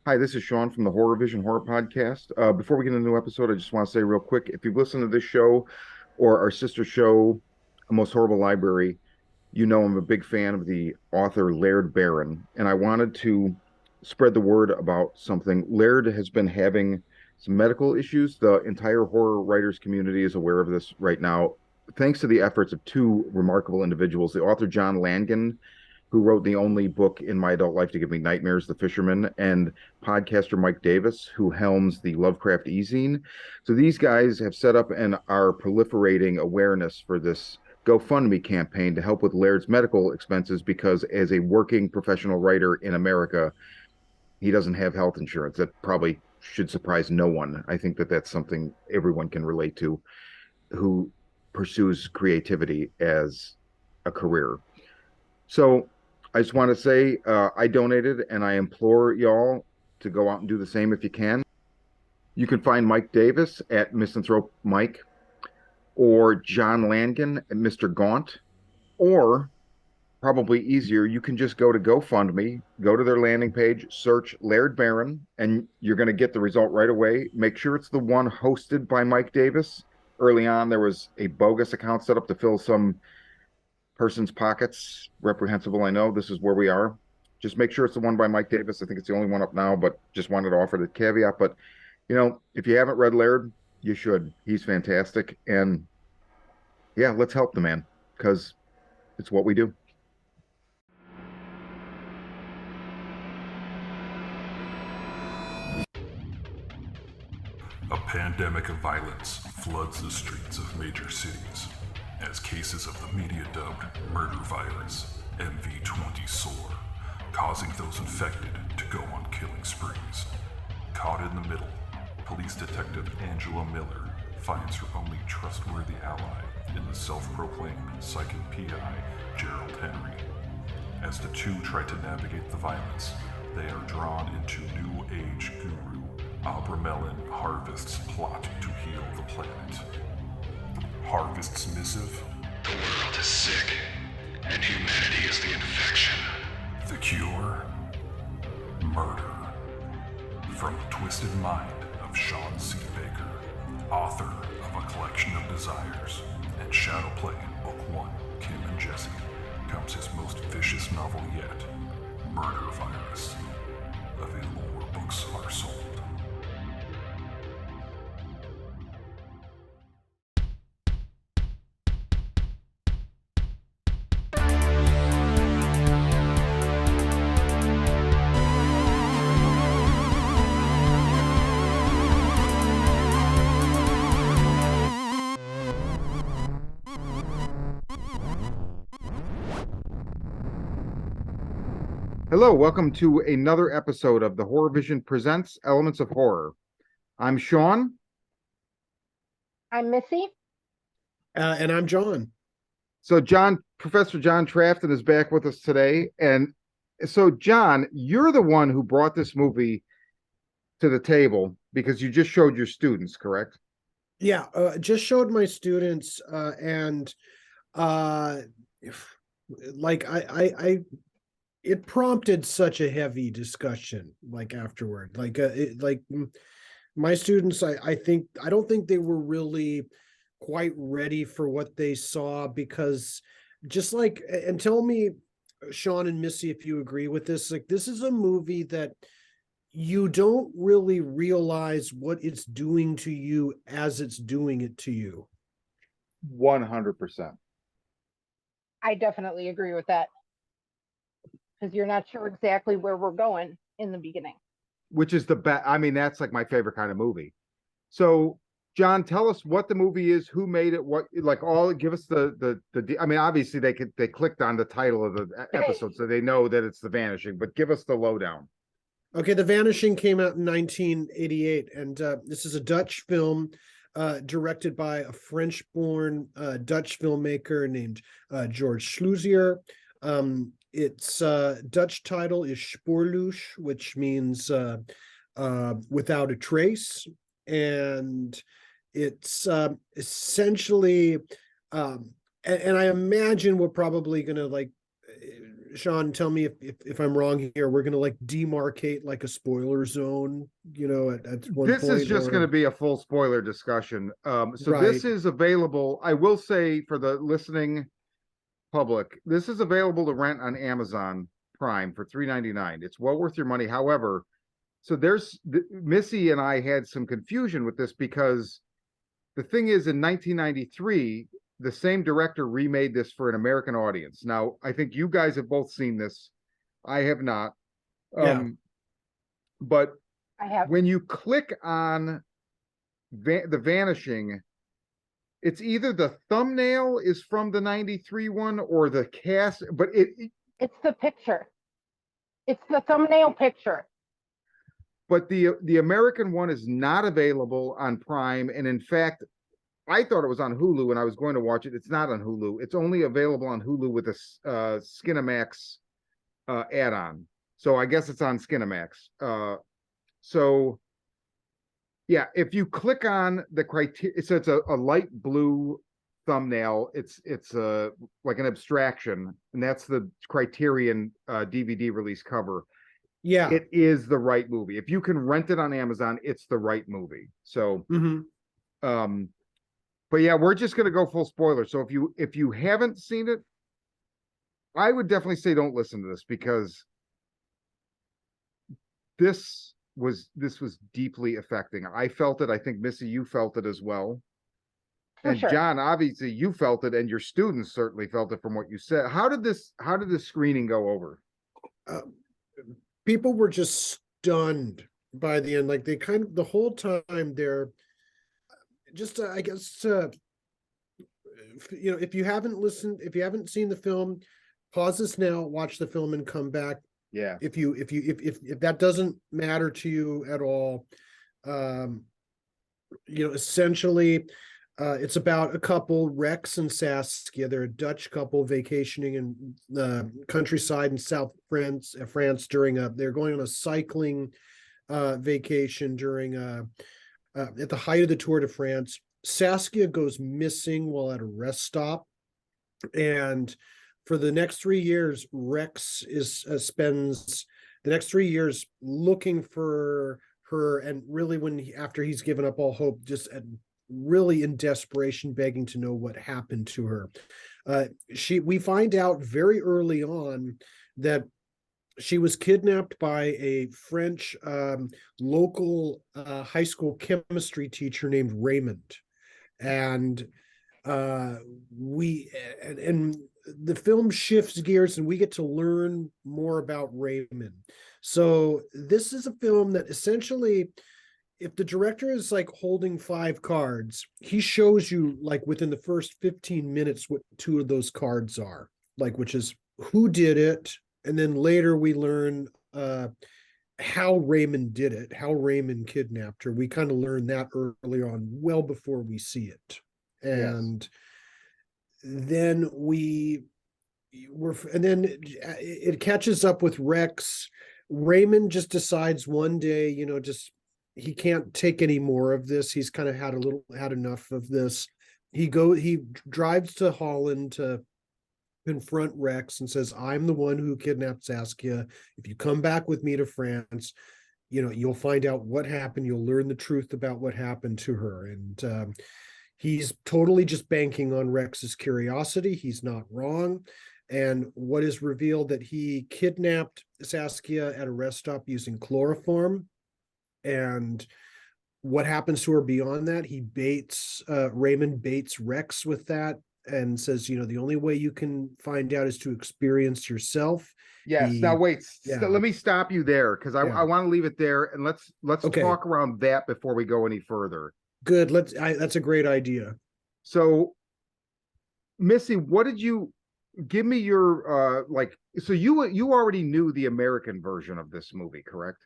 Hi, this is Sean from the Horror Vision Horror Podcast. Before we get into the new episode, I just want to say real quick, if you've listened to this show or our sister show, A Most Horrible Library, you know I'm a big fan of the author Laird Barron, and I wanted to spread the word about something. Laird has been having some medical issues. The entire horror writers community is aware of this right now, thanks to the efforts of two remarkable individuals, the author John Langan, who wrote the only book in my adult life to give me nightmares, The Fisherman, and podcaster Mike Davis, who helms the Lovecraft e-zine. So these guys have set up and are proliferating awareness for this GoFundMe campaign to help with Laird's medical expenses because as a working professional writer in America, he doesn't have health insurance. That probably should surprise no one. I think that that's something everyone can relate to who pursues creativity as a career. So I just want to say I donated and I implore y'all to go out and do the same if you can. You can find Mike Davis at Misanthrope Mike or John Langan at Mr. Gaunt, or probably easier, you can just go to GoFundMe, go to their landing page, search Laird Barron, and you're going to get the result right away. Make sure it's the one hosted by Mike Davis. Early on, there was a bogus account set up to fill some person's pockets. Reprehensible, I know. This is where we are. Just make sure it's the one by Mike Davis. I think it's the only one up now, but just wanted to offer the caveat. But, if you haven't read Laird, you should. He's fantastic. And yeah, let's help the man because it's what we do. A pandemic of violence floods the streets of major cities as cases of the media-dubbed murder virus, MV20, soar, causing those infected to go on killing sprees. Caught in the middle, police detective Angela Miller finds her only trustworthy ally in the self-proclaimed psychic PI, Gerald Henry. As the two try to navigate the violence, they are drawn into New Age guru Abramelin Harvest's plot to heal the planet. Harvest's missive? The world is sick, and humanity is the infection. The cure? Murder. From the twisted mind of Sean C. Baker, author of A Collection of Desires, and Shadowplay in Book 1, Kim and Jesse, comes his most vicious novel yet, Murder Virus. Available where books are sold. Hello, welcome to another episode of the Horror Vision Presents Elements of Horror. I'm Sean. I'm Missy. And I'm John. So Professor John Trafton is back with us today. And so John, you're the one who brought this movie to the table because you just showed your students, correct? Yeah, just showed my students and like I it prompted such a heavy discussion like afterward. My students, I don't think they were really quite ready for what they saw, because just like, and tell me, Sean and Missy, if you agree with this, like this is a movie that you don't really realize what it's doing to you as it's doing it to you. 100%. I definitely agree with that, because you're not sure exactly where we're going in the beginning. Which is the best. I mean, that's like my favorite kind of movie. So, John, tell us what the movie is, who made it, give us the I mean, obviously they clicked on the title of the episode, so they know that it's The Vanishing, but give us the lowdown. Okay, The Vanishing came out in 1988, and this is a Dutch film directed by a French-born Dutch filmmaker named George Sluizer. Its Dutch title is Spoorloos, which means without a trace, and it's essentially, and I imagine we're probably going to Sean, tell me if I'm wrong here. We're gonna like demarcate like a spoiler zone, at one This is point, just going to or be a full spoiler discussion. So right? this is available. I will say for the listening public, this is available to rent on Amazon Prime for $3.99. It's well worth your money. However, so Missy and I had some confusion with this because the thing is, in 1993, the same director remade this for an American audience. Now, I think you guys have both seen this. I have not. Yeah, But I have. when you click on the Vanishing, it's either the thumbnail is from the 93 one or the cast, but It's the picture. It's the thumbnail picture. but the American one is not available on Prime. And in fact, I thought it was on Hulu and I was going to watch it. It's not on Hulu. It's only available on Hulu with a Skinamax add-on. So I guess it's on Skinamax. So yeah, if you click on the criteria, so it's a light blue thumbnail. It's like an abstraction, and that's the Criterion DVD release cover. yeah. It is the right movie. If you can rent it on Amazon, it's the right movie. So, Hmm. um, but yeah, we're just gonna go full spoiler. So if you haven't seen it, I would definitely say don't listen to this because this was deeply affecting. I felt it. I think Missy, you felt it as well. For And sure. John, obviously you felt it, and your students certainly felt it from what you said. How did the screening go over? Uh, People were just stunned by the end. Like they kind of the whole time they're just, I guess, if you haven't seen the film, pause this now, watch the film, and come back. Yeah. If that doesn't matter to you at all, um, essentially, it's about a couple, Rex and Saskia. They're a Dutch couple vacationing in the countryside in South France during they're going on a cycling vacation during at the height of the Tour de France. Saskia goes missing while at a rest stop, and for the next 3 years, Rex spends the next 3 years looking for her, and really, after he's given up all hope, just really in desperation, begging to know what happened to her. We find out very early on that she was kidnapped by a French local high school chemistry teacher named Raymond, and we and the film shifts gears and we get to learn more about Raymond. So this is a film that essentially, if the director is like holding five cards, he shows you like within the first 15 minutes what two of those cards are, like, which is who did it, and then later we learn how Raymond did it, how Raymond kidnapped her. We kind of learn that early on, well before we see it. Yes. And then and then it catches up with Rex. Raymond just decides one day, just he can't take any more of this. He's kind of had enough of this. He drives to Holland to confront Rex and says, I'm the one who kidnapped Saskia. If you come back with me to France, you'll find out what happened. You'll learn the truth about what happened to her. And he's totally just banking on Rex's curiosity. He's not wrong. And what is revealed that he kidnapped Saskia at a rest stop using chloroform. And what happens to her beyond that? Raymond baits Rex with that and says, the only way you can find out is to experience yourself. Yes. Now wait, Yeah. let me stop you there because I Yeah. want to leave it there, and let's Okay. talk around that before we go any further. Good. That's a great idea. So, Missy, what did you give me your so you already knew the American version of this movie, correct?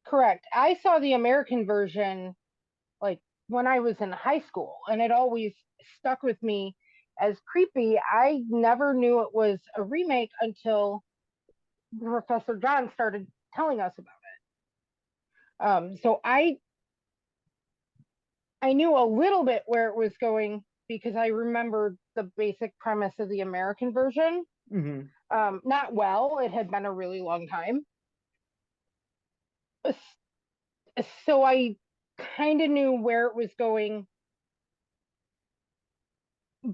Correct. I saw the American version like when I was in high school, and it always stuck with me as creepy. I never knew it was a remake until Professor John started telling us about it. So I knew a little bit where it was going because I remembered the basic premise of the American version. Mm-hmm. Not well. It had been a really long time. So I kind of knew where it was going,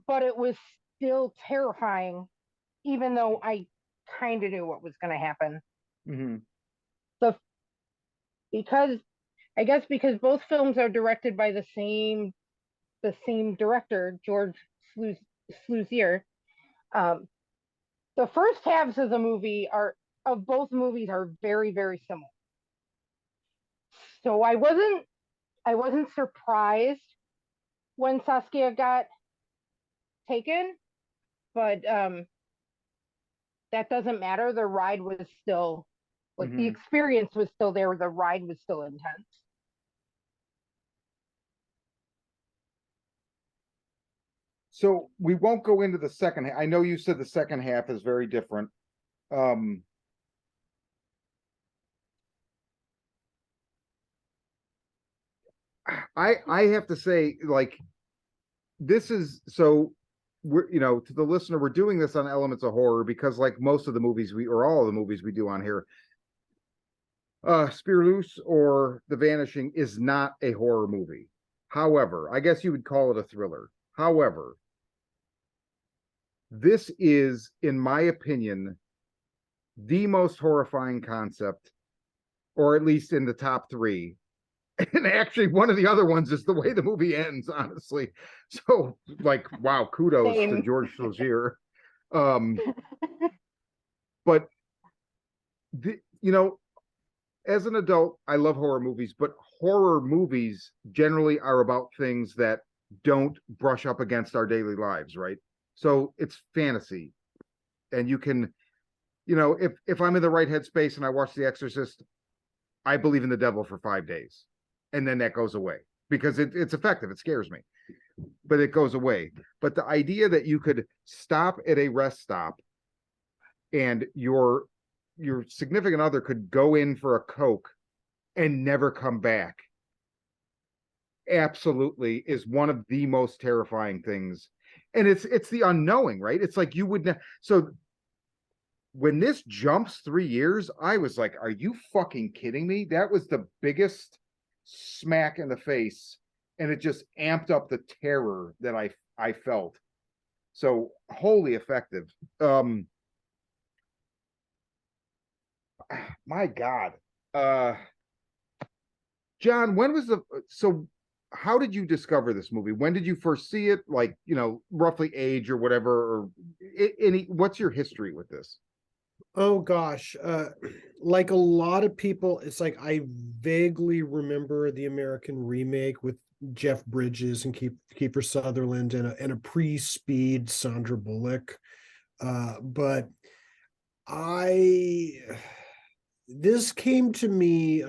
but it was still terrifying, even though I kind of knew what was going to happen. Mm-hmm. So because I guess because both films are directed by the same director, George Sluizer. Um, the first halves of the movie are of both movies are very very similar. So I wasn't surprised when Saskia got taken, but that doesn't matter. The ride was still like the Mm-hmm. experience was still there. The ride was still intense. So we won't go into the second half. I know you said the second half is very different. Um, I have to say, like, this is so we're to the listener, we're doing this on Elements of Horror because, like most of the movies or all of the movies we do on here, Spearloose or The Vanishing is not a horror movie. However, I guess you would call it a thriller. However, this is, in my opinion, the most horrifying concept, or at least in the top three. And actually, one of the other ones is the way the movie ends, honestly. So, like, wow, kudos to Same. George Sluizer. Um, but as an adult, I love horror movies, but horror movies generally are about things that don't brush up against our daily lives, right? So it's fantasy, and you can, if I'm in the right headspace and I watch The Exorcist, I believe in the devil for 5 days, and then that goes away because it's effective. It scares me, but it goes away. But the idea that you could stop at a rest stop and your significant other could go in for a Coke and never come back absolutely is one of the most terrifying things. And it's the unknowing, right? It's like you would so when this jumps 3 years, I was like, are you fucking kidding me? That was the biggest smack in the face, and it just amped up the terror that I felt. So wholly effective. My God. John, when was how did you discover this movie? When did you first see it? Like, roughly age or whatever, or what's your history with this? Oh gosh, like a lot of people, it's like I vaguely remember the American remake with Jeff Bridges and Kiefer Sutherland and a pre-speed Sandra Bullock. But I this came to me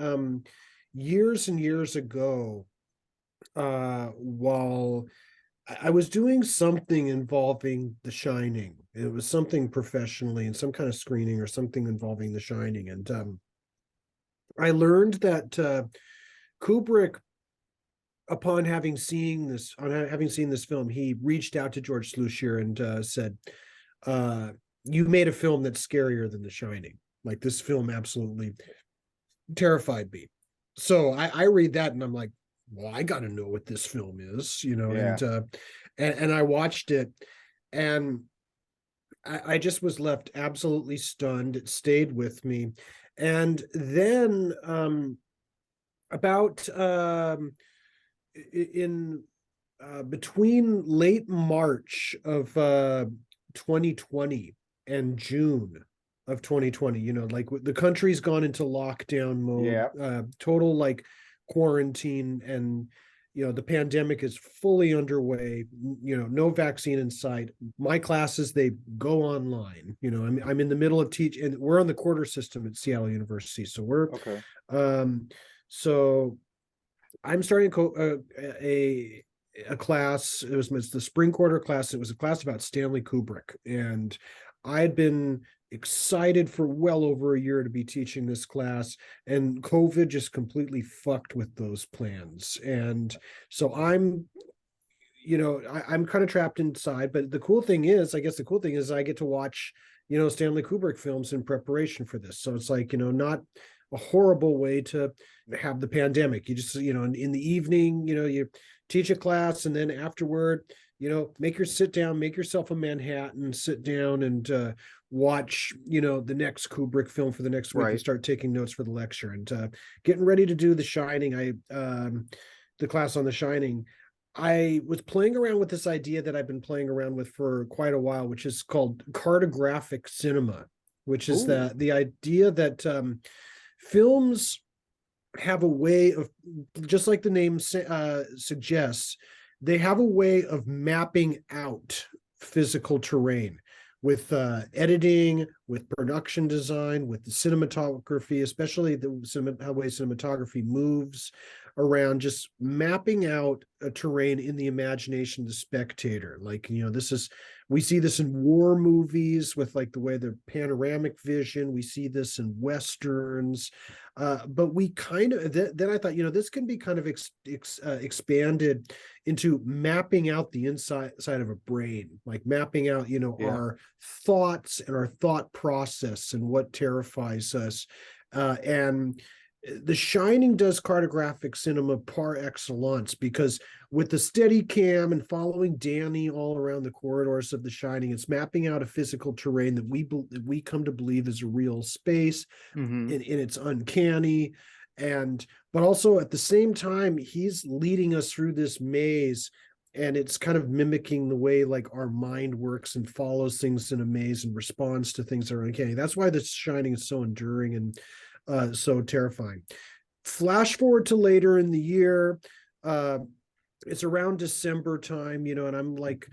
years and years ago, while I was doing something involving The Shining. It was something professionally and some kind of screening or something involving The Shining. And I learned that Kubrick, upon having seen this film, he reached out to George Sluizer and said, "You made a film that's scarier than The Shining. Like, this film absolutely terrified me." So I read that and I'm like, well, I got to know what this film is, Yeah. and I watched it, and I just was left absolutely stunned. It stayed with me. And then about in between late March of 2020 and June of 2020, like the country's gone into lockdown mode, Yeah. total like quarantine, and the pandemic is fully underway, no vaccine in sight. My classes, they go online. I'm in the middle of teaching, and we're on the quarter system at Seattle University, so we're Okay. so I'm starting a class. It's the spring quarter class. It was a class about Stanley Kubrick, and I had been excited for well over a year to be teaching this class, and COVID just completely fucked with those plans. And so I'm kind of trapped inside. But I guess the cool thing is I get to watch Stanley Kubrick films in preparation for this. So it's like, not a horrible way to have the pandemic. You just, in the evening, you teach a class, and then afterward, make yourself a Manhattan, sit down and watch, the next Kubrick film for the next week, and Right. start taking notes for the lecture, and getting ready to do The Shining. The class on The Shining. I was playing around with this idea that I've been playing around with for quite a while, which is called cartographic cinema, which is Ooh. the idea that films have a way of, just like the name suggests, they have a way of mapping out physical terrain with editing, with production design, with the cinematography, especially how way cinematography moves around, just mapping out a terrain in the imagination of the spectator. Like, we see this in war movies with like the way the panoramic vision, we see this in Westerns. But we kind of, then I thought, this can be kind of expanded into mapping out the inside of a brain, like mapping out, our thoughts and our thought process and what terrifies us. And The Shining does cartographic cinema par excellence, because with the steady cam and following Danny all around the corridors of The Shining, it's mapping out a physical terrain that we come to believe is a real space, Mm-hmm. and it's uncanny. But also at the same time, he's leading us through this maze, and it's kind of mimicking the way like our mind works and follows things in a maze and responds to things that are uncanny. That's why The Shining is so enduring and so terrifying. Flash forward to later in the year. It's around December time, and I'm like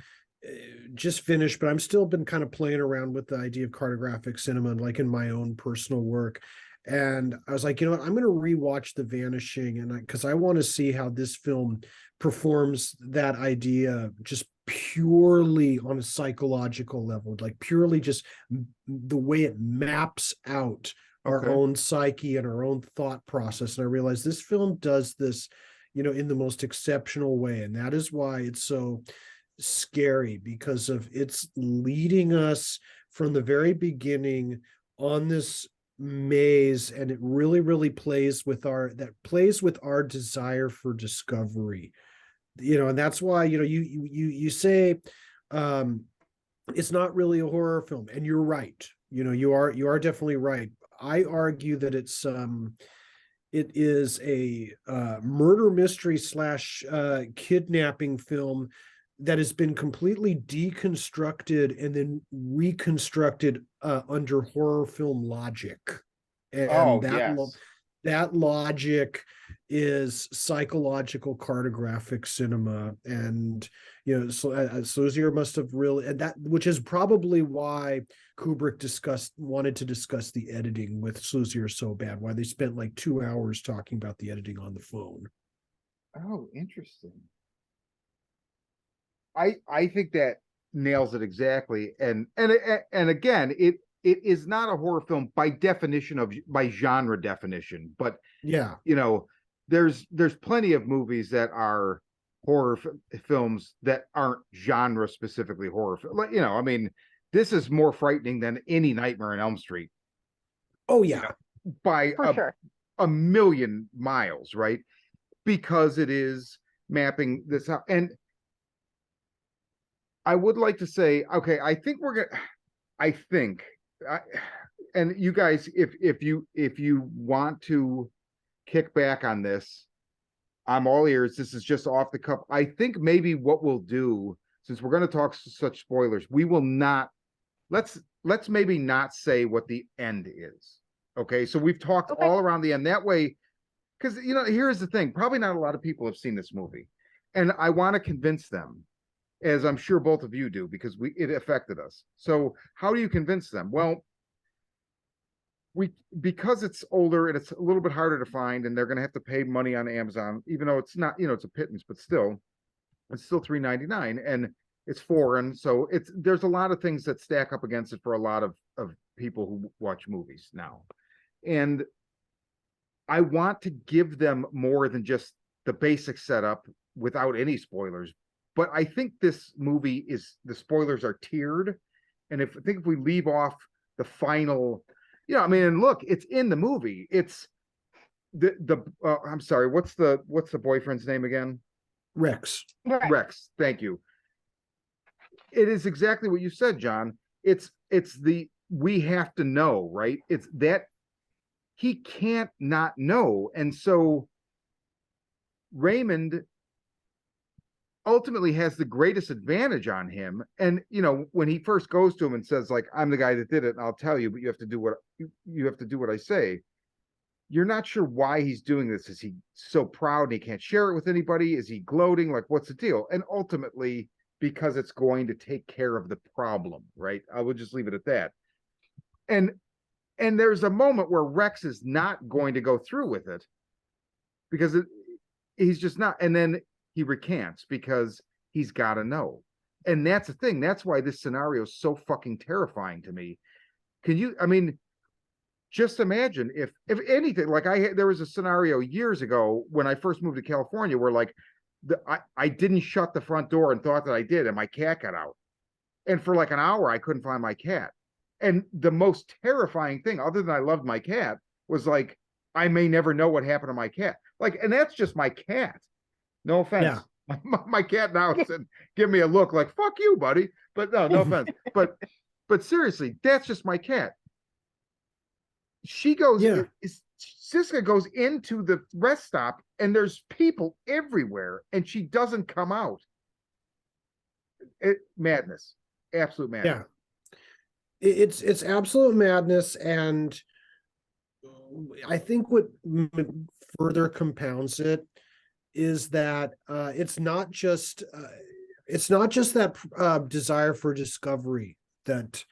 just finished, but I'm still been kind of playing around with the idea of cartographic cinema, like in my own personal work. And I was like, what, I'm going to rewatch The Vanishing, and because I want to see how this film performs that idea just purely on a psychological level, like purely just the way it maps out our Okay. own psyche and our own thought process. And I realized this film does this, in the most exceptional way. And that is why it's so scary, because of it's leading us from the very beginning on this maze, and it really, really plays with our desire for discovery. And that's why, you say it's not really a horror film, and you're right. You are definitely right. I argue that it is a murder mystery slash kidnapping film that has been completely deconstructed and then reconstructed under horror film logic, and Oh, yes. that logic is psychological cartographic cinema. And Sluizer must have really, and that, which is probably why Kubrick wanted to discuss the editing with Sluizer so bad, why they spent like 2 hours talking about the editing on the phone. Oh, interesting. I think that nails it exactly. And again, it is not a horror film by genre definition, but Yeah. There's plenty of movies that are horror films that aren't genre specifically horror. Like, I mean, this is more frightening than any Nightmare on Elm Street. Oh yeah. By For sure. a million miles, right? Because it is mapping this out. And I would like to say, okay, I think, and you guys, if you want to kick back on this, I'm all ears. This is just off the cuff. I think maybe what we'll do, since we're going to talk such spoilers, we will not. Let's maybe not say what the end is. Okay, so we've talked Okay. all around the end. That way, because here's the thing: probably not a lot of people have seen this movie, and I want to convince them, as I'm sure both of you do, because it affected us. So how do you convince them? Well, because it's older and it's a little bit harder to find, and they're going to have to pay money on Amazon, even though it's not, it's a pittance, but still, it's still $3.99, and it's foreign, so there's a lot of things that stack up against it for a lot of people who watch movies now, and I want to give them more than just the basic setup without any spoilers. But I think this movie the spoilers are tiered, and if we leave off the final, I mean, and look, it's in the movie. It's the I'm sorry, what's the boyfriend's name again? Rex. Right. Rex. Thank you. It is exactly what you said, John. It's the we have to know, right? It's that he can't not know. And so Raymond ultimately has the greatest advantage on him. And when he first goes to him and says, like, I'm the guy that did it, and I'll tell you, but you have to do what I say. You're not sure why he's doing this. Is he so proud and he can't share it with anybody? Is he gloating? Like, what's the deal? And ultimately, because it's going to take care of the problem, right? I will just leave it at that. And there's a moment where Rex is not going to go through with it because he's just not. And then he recants because he's got to know. And that's the thing. That's why this scenario is so fucking terrifying to me. I mean, just imagine if anything, like there was a scenario years ago when I first moved to California where like I didn't shut the front door and thought that I did, and my cat got out. And for like an hour, I couldn't find my cat. And the most terrifying thing, other than I loved my cat, was like, I may never know what happened to my cat. Like, and that's just my cat. No offense. Yeah. My cat now said, give me a look like, fuck you, buddy. But no offense. But seriously, that's just my cat. She goes, Siska goes into the rest stop and there's people everywhere and she doesn't come out. Madness. Absolute madness. Yeah. It's absolute madness. And I think what further compounds it is that it's not just that desire for discovery that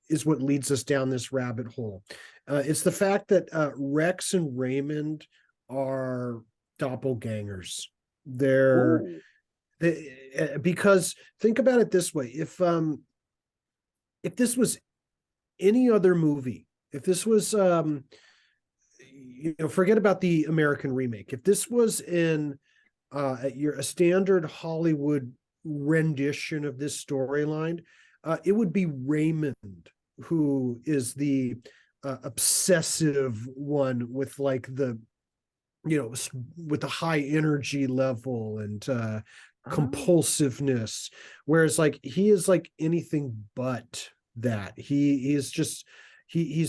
is what leads us down this rabbit hole. It's the fact that Rex and Raymond are doppelgangers. Because think about it this way: if this was any other movie, if this was forget about the American remake. If this was in a standard Hollywood rendition of this storyline, it would be Raymond who is the obsessive one with like the with the high energy level and compulsiveness, whereas like he is like anything but that. He's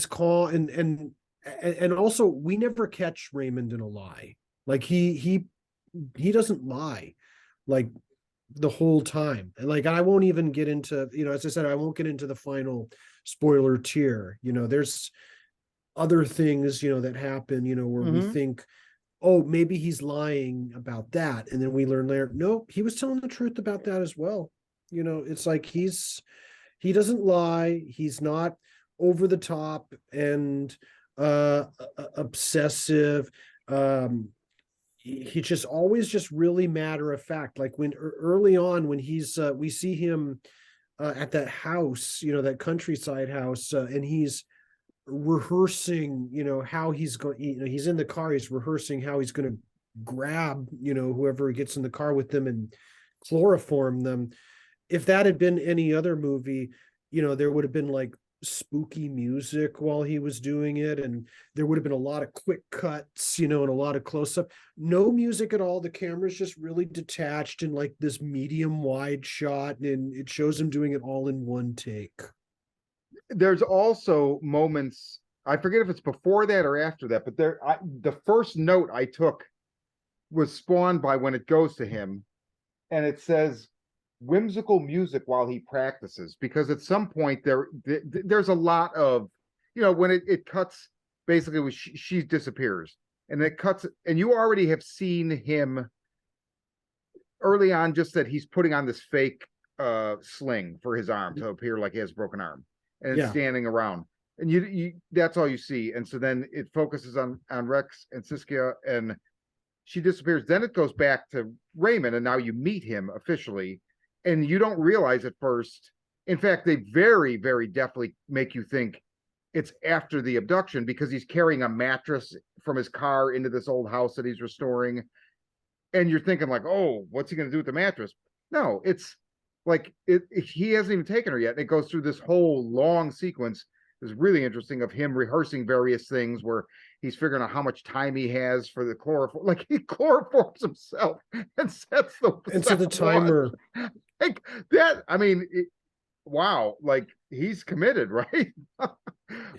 calm and also we never catch Raymond in a lie. Like he doesn't lie like the whole time. And like I won't even get into, as I said, I won't get into the final spoiler tier. There's other things that happen where we think, oh, maybe he's lying about that, and then we learn later, no, he was telling the truth about that as well. It's like he doesn't lie, he's not over the top and obsessive. He just always just really matter of fact. Like when early on when he's we see him at that house, that countryside house, and he's rehearsing how he's going, he's in the car, he's rehearsing how he's going to grab whoever gets in the car with them and chloroform them. If that had been any other movie, there would have been like spooky music while he was doing it, and there would have been a lot of quick cuts, and a lot of close-up. No music at all. The camera's just really detached in like this medium wide shot, and it shows him doing it all in one take. There's also moments, I forget if it's before that or after that, but the first note I took was spawned by when it goes to him and it says whimsical music while he practices, because at some point there's a lot of, when it cuts basically when she disappears and it cuts, and you already have seen him early on, just that he's putting on this fake sling for his arm to appear like he has a broken arm, and it's standing around, and you that's all you see. And so then it focuses on Rex and Siskia, and she disappears. Then it goes back to Raymond, and now you meet him officially, and you don't realize at first. In fact, they very, very definitely make you think it's after the abduction, because he's carrying a mattress from his car into this old house that he's restoring, and you're thinking like, oh, what's he going to do with the mattress? No, it's like he hasn't even taken her yet. And it goes through this whole long sequence. It's really interesting of him rehearsing various things where he's figuring out how much time he has for the chloroform. Like he chloroforms himself and sets the that watch. timer. Like that. I mean, wow. Like he's committed, right?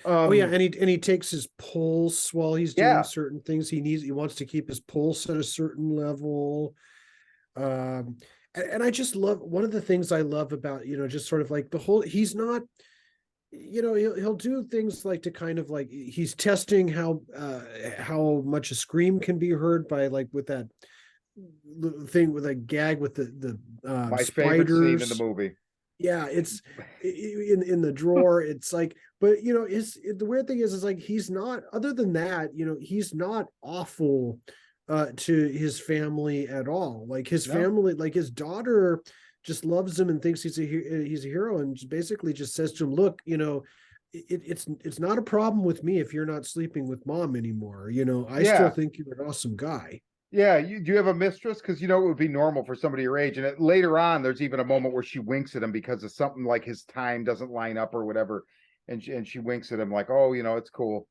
Oh yeah, and he takes his pulse while he's doing Yeah. certain things. He wants to keep his pulse at a certain level. And I just love, one of the things I love about, just sort of like the whole, he's not, he'll do things like to kind of like, he's testing how much a scream can be heard by, like, with that little thing with a gag with the My favorite scene in the spiders. movie. Yeah, it's in the drawer. It's like, but the weird thing is like, he's not, other than that, he's not awful to his family at all. Like his No. family, like his daughter just loves him and thinks he's a hero, and basically just says to him, look, it's not a problem with me if you're not sleeping with mom anymore. I still Yeah. think you're an awesome guy. Yeah, do you have a mistress? Because it would be normal for somebody your age. And later on, there's even a moment where she winks at him because of something like his time doesn't line up or whatever, and she winks at him like, "Oh, it's cool,"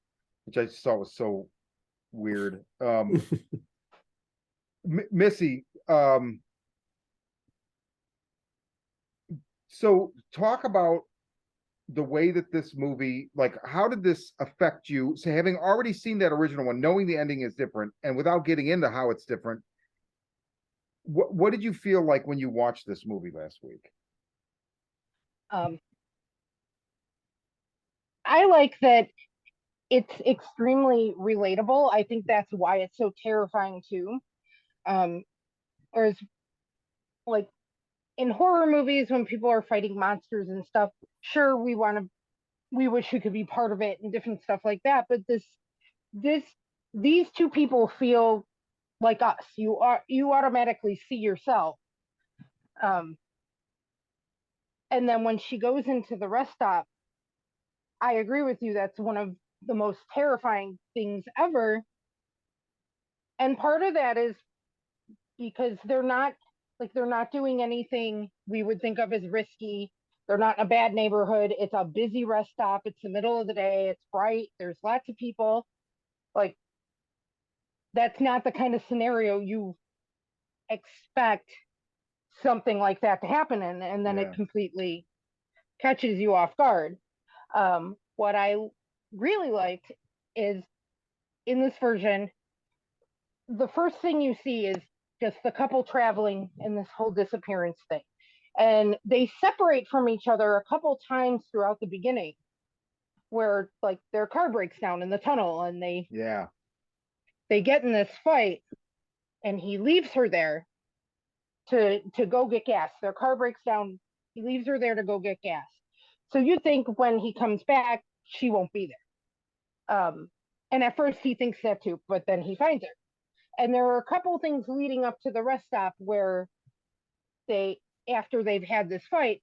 which I just thought was so weird. Missy, so talk about the way that this movie, like, how did this affect you? So, having already seen that original one, knowing the ending is different, and without getting into how it's different, what did you feel like when you watched this movie last week? Um, I like that it's extremely relatable. I think that's why it's so terrifying too. Um, whereas, like in horror movies, when people are fighting monsters and stuff, sure, we wish we could be part of it and different stuff like that. But this, these two people feel like us. You automatically see yourself. Um, and then when she goes into the rest stop, I agree with you. That's one of the most terrifying things ever. And part of that is because they're not doing anything we would think of as risky. They're not in a bad neighborhood. It's a busy rest stop. It's the middle of the day. It's bright. There's lots of people. Like, that's not the kind of scenario you expect something like that to happen in, and then it Yeah. completely catches you off guard. What I really liked is, in this version, the first thing you see is just the couple traveling in this whole disappearance thing. And they separate from each other a couple times throughout the beginning, where like their car breaks down in the tunnel and Yeah. they get in this fight, and he leaves her there to go get gas. Their car breaks down, he leaves her there to go get gas. So you think when he comes back, she won't be there. And at first he thinks that too, but then he finds her. And there are a couple things leading up to the rest stop where they, after they've had this fight,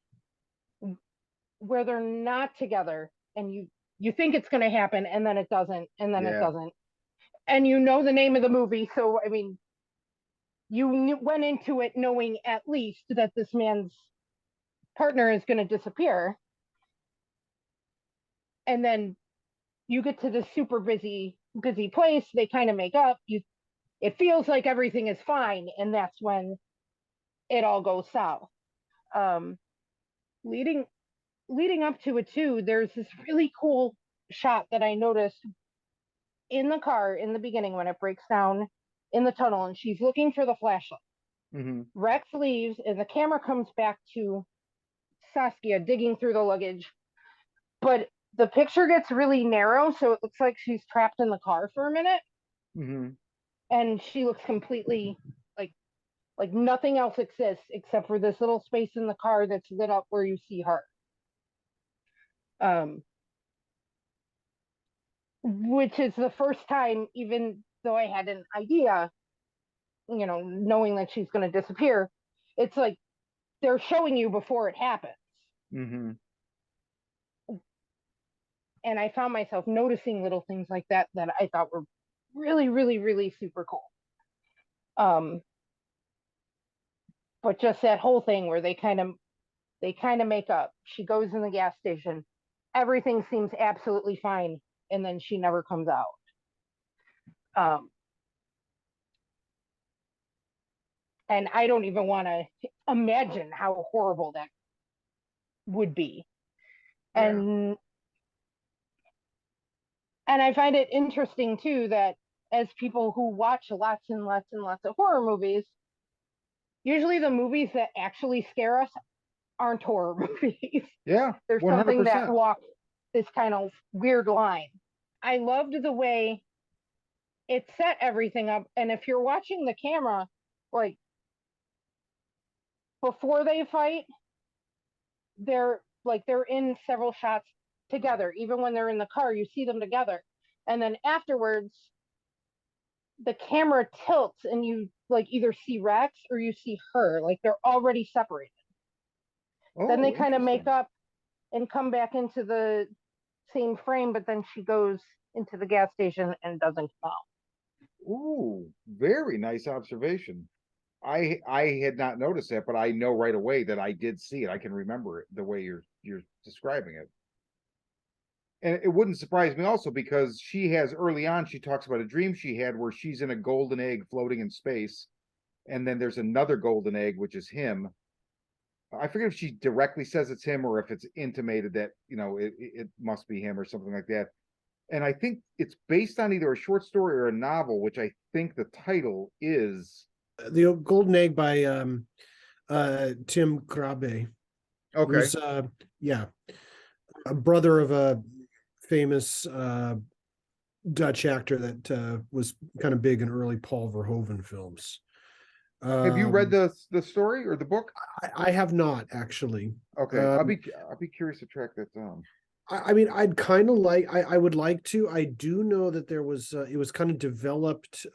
where they're not together, and you think it's going to happen, and then it doesn't, and then it Yeah. doesn't, and you know the name of the movie. So I mean, you went into it knowing at least that this man's partner is going to disappear, and then you get to this super busy place. They kind of make up. It feels like everything is fine, and that's when it all goes south. Um, leading leading up to it too, there's this really cool shot that I noticed in the car in the beginning when it breaks down in the tunnel, and she's looking for the flashlight. Mm-hmm. Rex leaves, and the camera comes back to Saskia digging through the luggage, but the picture gets really narrow, so it looks like she's trapped in the car for a minute, Mm-hmm. and she looks completely like nothing else exists except for this little space in the car that's lit up where you see her. Um, which is the first time, even though I had an idea, knowing that she's going to disappear, it's like they're showing you before it happens. Mm-hmm. And I found myself noticing little things like that that I thought were really, really, really super cool. Um, but just that whole thing where they kind of They kind of make up. She goes in the gas station. Everything seems absolutely fine. And then she never comes out. Um, and I don't even want to imagine how horrible that would be. Yeah. And I find it interesting too that as people who watch lots and lots and lots of horror movies, usually the movies that actually scare us aren't horror movies. Yeah. There's something that 100%. walks this kind of weird line. I loved the way it set everything up. And if you're watching the camera, like before they fight, they're in several shots together. Even when they're in the car, you see them together. And then afterwards, the camera tilts and you like either see Rex or you see her. Like they're already separated. Then they Oh, kind of make interesting. up and come back into the same frame, but then she goes into the gas station and doesn't come out. Ooh, very nice observation. I had not noticed that, but I know right away that I did see it. I can remember it the way you're describing it. And it wouldn't surprise me also because she has early on, she talks about a dream she had where she's in a golden egg floating in space, and then there's another golden egg, which is him. I forget if she directly says it's him or if it's intimated that, it must be him or something like that. And I think it's based on either a short story or a novel, which I think the title is. The Golden Egg by Tim Krabe, Okay. who's yeah, a brother of a famous Dutch actor that was kind of big in early Paul Verhoeven films. Have you read Um, the story or the book? I have not actually. Okay, I'll be curious to track that down. I mean, I'd kind of like. I would like to. I do know that there was. It was kind of developed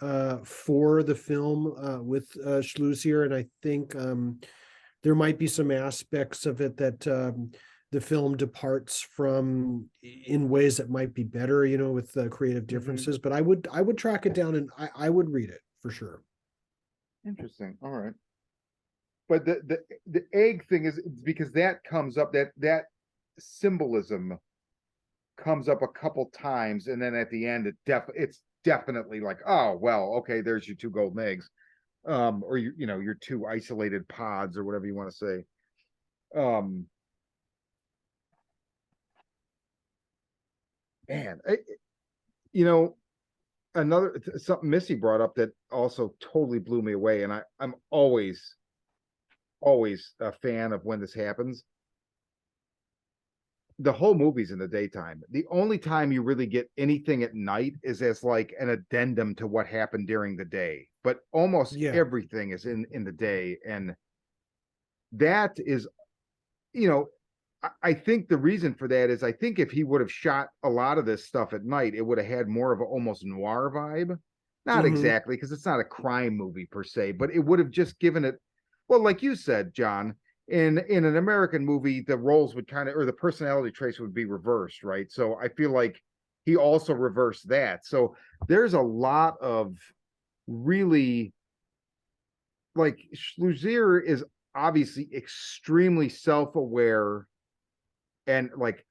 for the film with Sluizer, and I think there might be some aspects of it that the film departs from in ways that might be better. With creative differences. But I would track it down and I would read it for sure. Interesting. All right. But the egg thing is because that comes up that symbolism comes up a couple times, and then at the end it's definitely like, oh well, okay, there's your two golden eggs, or your two isolated pods or whatever you want to say. Um, man, you know, another something Missy brought up that also totally blew me away, and I'm always a fan of when this happens. The whole movie's in the daytime. The only time you really get anything at night is as like an addendum to what happened during the day. But almost Yeah. everything is in the day, and that is, you know, I think the reason for that is I think if he would have shot a lot of this stuff at night, it would have had more of a almost noir vibe. Not Hmm. exactly, because it's not a crime movie per se, but it would have just given it, well, like you said, John, in an American movie, the roles would kind of, or the personality traits would be reversed, right? So I feel like he also reversed that. So there's a lot of really, like, Sluizer is obviously extremely self-aware, and like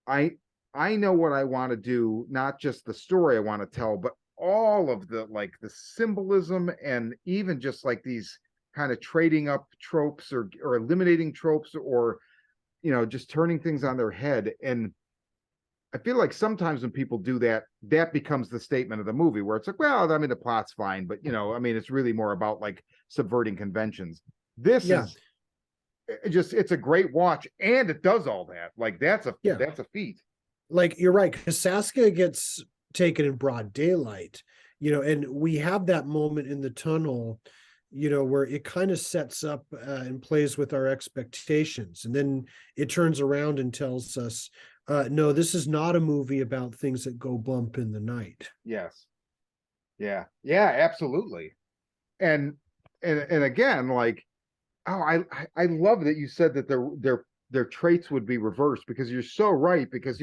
I I know what I want to do, not just the story I want to tell, but all of the symbolism, and even just like these kind of trading up tropes, or eliminating tropes, or just turning things on their head. And I feel like sometimes when people do that, that becomes the statement of the movie, where it's like, well, I mean, the plot's fine, but I mean, it's really more about like subverting conventions. This Yeah. is it's a great watch, and it does all that. Like Yeah. that's a feat. Like you're right, because Saskia gets taken in broad daylight, and we have that moment in the tunnel, where it kind of sets up and plays with our expectations. And then it turns around and tells us, no, this is not a movie about things that go bump in the night. Yes. Yeah. Yeah, absolutely. And and again, like, oh, I love that you said that their traits would be reversed, because you're so right. Because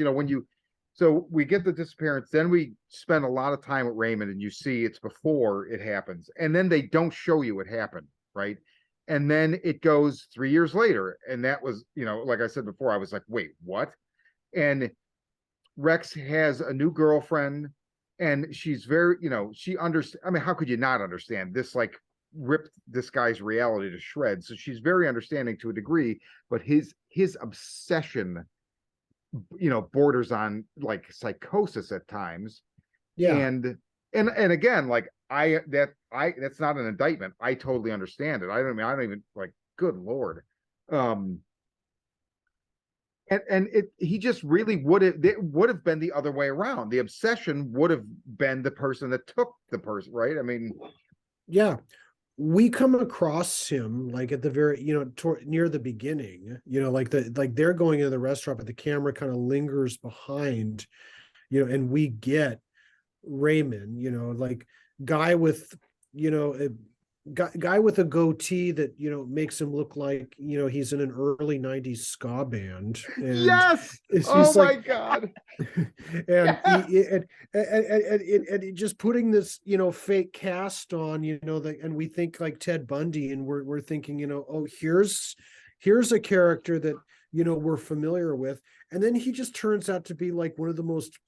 so we get the disappearance, then we spend a lot of time with Raymond, and you see it's before it happens, and then they don't show you what happened, right? And then it goes 3 years later. And that was, like I said before, I was like, wait, what? And Rex has a new girlfriend, and she's very, she understands. I mean, how could you not understand this? Like, ripped this guy's reality to shreds. So she's very understanding to a degree, but his obsession, borders on like psychosis at times. Yeah. And again, like that's not an indictment. I totally understand it. I don't even like, good Lord. And he just really would have been the other way around. The obsession would have been the person that took the person, right? I mean, Yeah. We come across him like at the very, near the beginning, like they're going into the restaurant, but the camera kind of lingers behind, and we get Raymond, like guy with, a guy with a goatee that makes him look like he's in an early 90s ska band, and yes. Oh he's my like, God. and Yes. and just putting this fake cast on, and we think like Ted Bundy, and we're thinking, oh, here's a character that we're familiar with, and then he just turns out to be like one of the most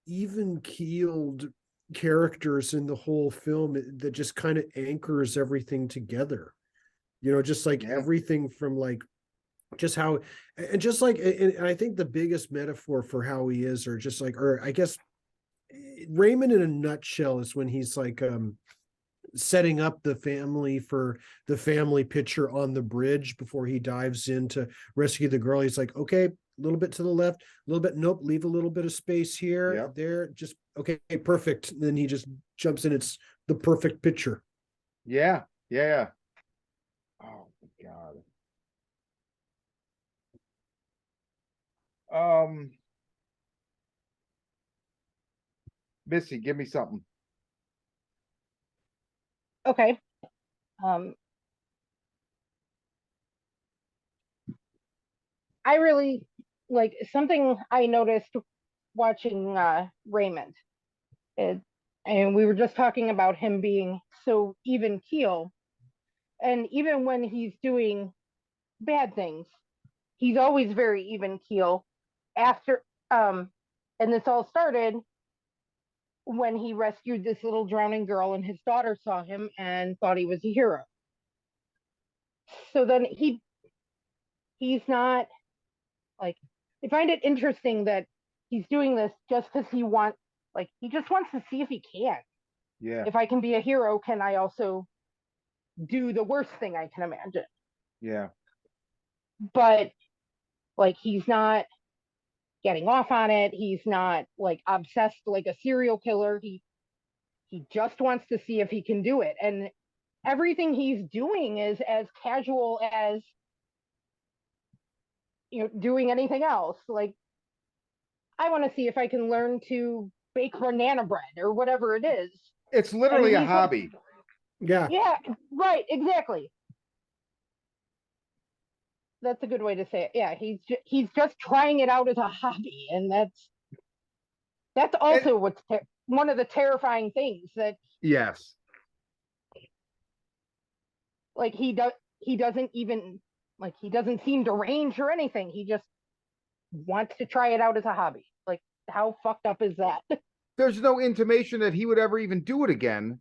even keeled characters in the whole film that just kind of anchors everything together, just like everything from like just how, and just like, and I think the biggest metaphor for how he is, or just like, or I guess Raymond in a nutshell is when he's like setting up the family for the family picture on the bridge before he dives in to rescue the girl. He's like, okay, a little bit to the left, a little bit, nope, leave a little bit of space here, there, just okay, perfect. And then he just jumps in, it's the perfect picture. Yeah. Oh my God. Missy, give me something. Okay. Um, I really like something I noticed watching Raymond. It, and we were just talking about him being so even keel. And even when he's doing bad things, he's always very even keel. After, and this all started when he rescued this little drowning girl, and his daughter saw him and thought he was a hero. So then he's not like, I find it interesting that he's doing this just because he just wants to see if he can. Yeah. If I can be a hero, can I also do the worst thing I can imagine? Yeah. But like, he's not getting off on it. He's not like obsessed like a serial killer. He just wants to see if he can do it. And everything he's doing is as casual as doing anything else. Like, I want to see if I can learn to bake banana bread or whatever it is. It's And literally a he's like, hobby. Yeah. yeah, right, exactly. That's a good way to say it. Yeah, he's just trying it out as a hobby, and that's And, also one of the terrifying things, that yes. like he doesn't even like, he doesn't seem deranged or anything. He just wants to try it out as a hobby. Like, how fucked up is that? There's no intimation that he would ever even do it again.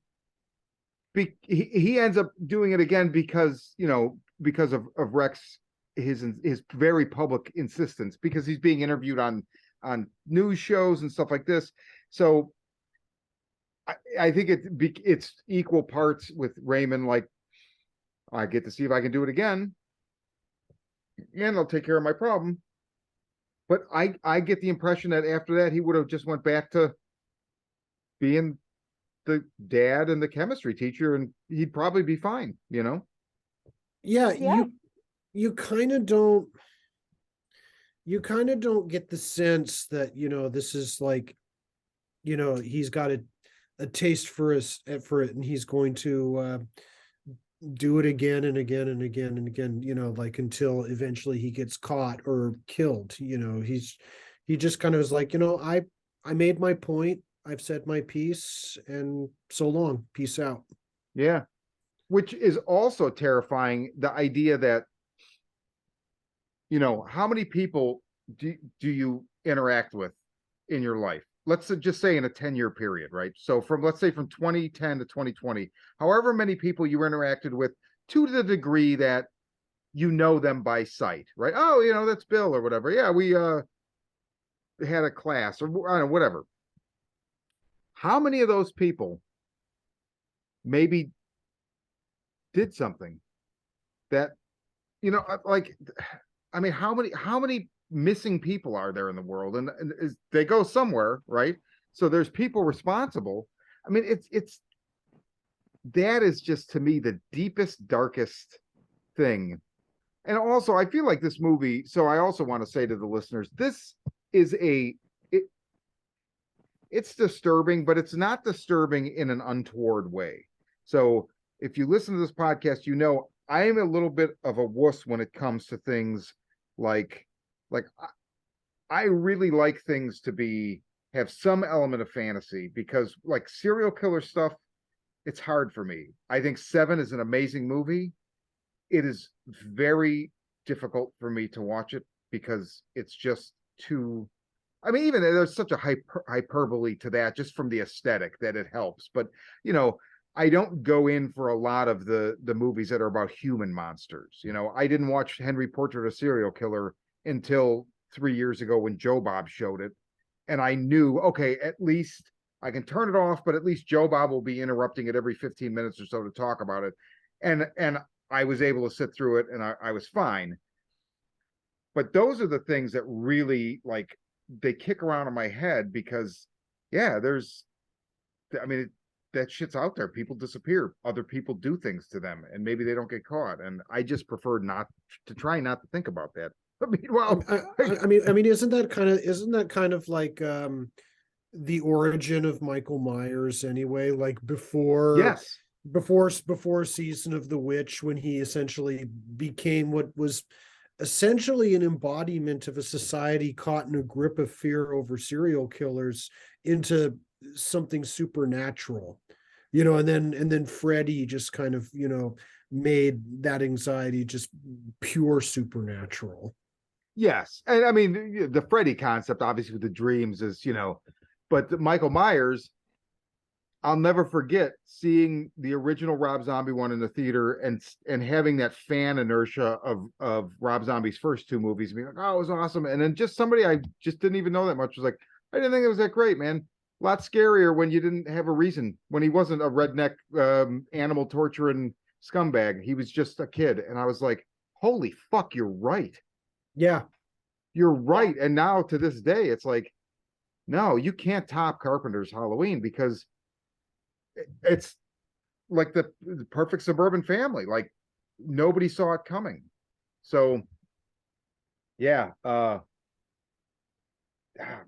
He ends up doing it again because of Rex, his very public insistence, because he's being interviewed on news shows and stuff like this. So I think it's equal parts with Raymond. Like, I get to see if I can do it again, and I'll take care of my problem. But I get the impression that after that he would have just went back to being the dad and the chemistry teacher, and he'd probably be fine. Yeah. Yeah, You kind of don't get the sense that this is like, he's got a taste for it, and he's going to do it again and again and again and again, like until eventually he gets caught or killed. He just kind of is like, I made my point, I've said my piece, and so long, peace out. Yeah. which is also terrifying. The idea that, how many people do you interact with in your life? Let's just say in a 10-year period, right? So let's say from 2010 to 2020, however many people you interacted with, to the degree that you know them by sight, right? Oh, that's Bill or whatever. Yeah, we had a class or I don't know, whatever. How many of those people maybe did something that, like, I mean, how many missing people are there in the world? And they go somewhere, right? So there's people responsible. I mean, it's that is just, to me, the deepest, darkest thing. And also, I feel like this movie. So I also want to say to the listeners, this is it's disturbing, but it's not disturbing in an untoward way. So if you listen to this podcast, I am a little bit of a wuss when it comes to things like I really like things to have some element of fantasy, because like serial killer stuff, it's hard for me. I think Seven is an amazing movie. It is very difficult for me to watch it because it's just too. I mean, even there's such a hyperbole to that, just from the aesthetic, that it helps. But I don't go in for a lot of the movies that are about human monsters. I didn't watch Henry Portrait of a Serial Killer until 3 years ago when Joe Bob showed it, and I knew, okay, at least I can turn it off, but at least Joe Bob will be interrupting it every 15 minutes or so to talk about it, and I was able to sit through it, and I was fine. But those are the things that really, like, they kick around in my head because, yeah, I mean, that shit's out there. People disappear. Other people do things to them, and maybe they don't get caught. And I just prefer not to try not to think about that. I mean, well, I mean, isn't that kind of like the origin of Michael Myers anyway? Like yes, before Season of the Witch, when he essentially became what was essentially an embodiment of a society caught in a grip of fear over serial killers, into something supernatural, and then Freddy just kind of, made that anxiety just pure supernatural. yes, and I mean the Freddy concept, obviously, with the dreams is, but Michael Myers, I'll never forget seeing the original Rob Zombie one in the theater, and having that fan inertia of Rob Zombie's first two movies, being like, oh, it was awesome. And then just somebody I just didn't even know that much was like, I didn't think it was that great, man. A lot scarier when you didn't have a reason, when he wasn't a redneck animal torturing scumbag. He was just a kid. And I was like, holy fuck, you're right. Yeah. You're right. And now to this day, it's like, no, you can't top Carpenter's Halloween, because it's like the perfect suburban family. Like, nobody saw it coming. So yeah,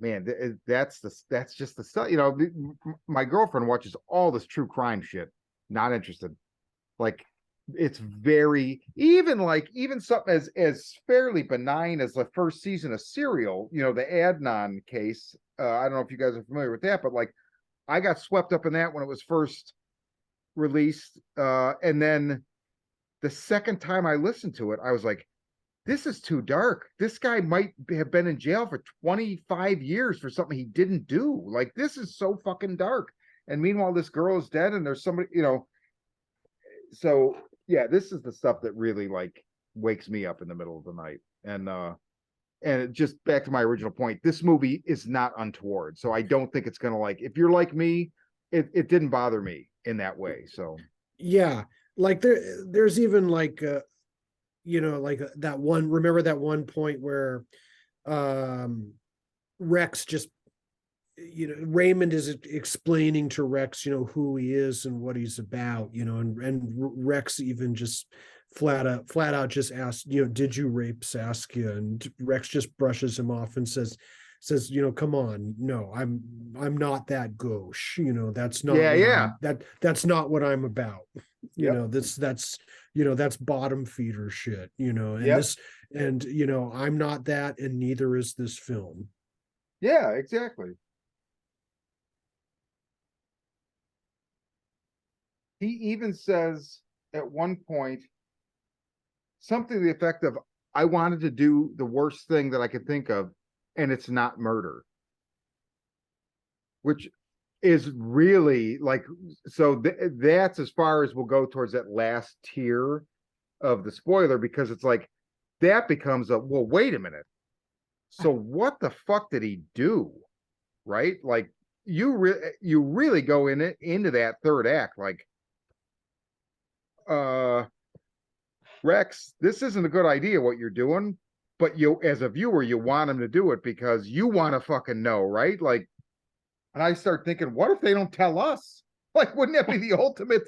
man, that's just the stuff. My girlfriend watches all this true crime shit. Not interested. Like, it's very, even something as fairly benign as the first season of Serial. The Adnan case. I don't know if you guys are familiar with that, but like, I got swept up in that when it was first released, and then the second time I listened to it, I was like, this is too dark. This guy might have been in jail for 25 years for something he didn't do. Like, this is so fucking dark. And meanwhile, this girl is dead, and there's somebody, so yeah, this is the stuff that really, like, wakes me up in the middle of the night. And just back to my original point, this movie is not untoward. So I don't think it's gonna, like, if you're like me, it didn't bother me in that way. So Yeah. Like there's even like like that one, remember that one point where Rex just, Raymond is explaining to Rex, who he is and what he's about, and Rex even just flat out just asked, did you rape Saskia? And Rex just brushes him off and says, come on, no, I'm not that gauche, that's not yeah, yeah, that's not what I'm about. yep, That's bottom feeder shit, and yep, I'm not that, and neither is this film. yeah, exactly. He even says at one point something to the effect of, I wanted to do the worst thing that I could think of, and it's not murder. Which is really like, so that's as far as we'll go towards that last tier of the spoiler, because it's like that becomes a, well, wait a minute. So what the fuck did he do? Right? Like you really go into that third act like, Rex, this isn't a good idea what you're doing, but you, as a viewer, you want him to do it because you want to fucking know, right? Like, and I start thinking, what if they don't tell us? Like, wouldn't that be the ultimate,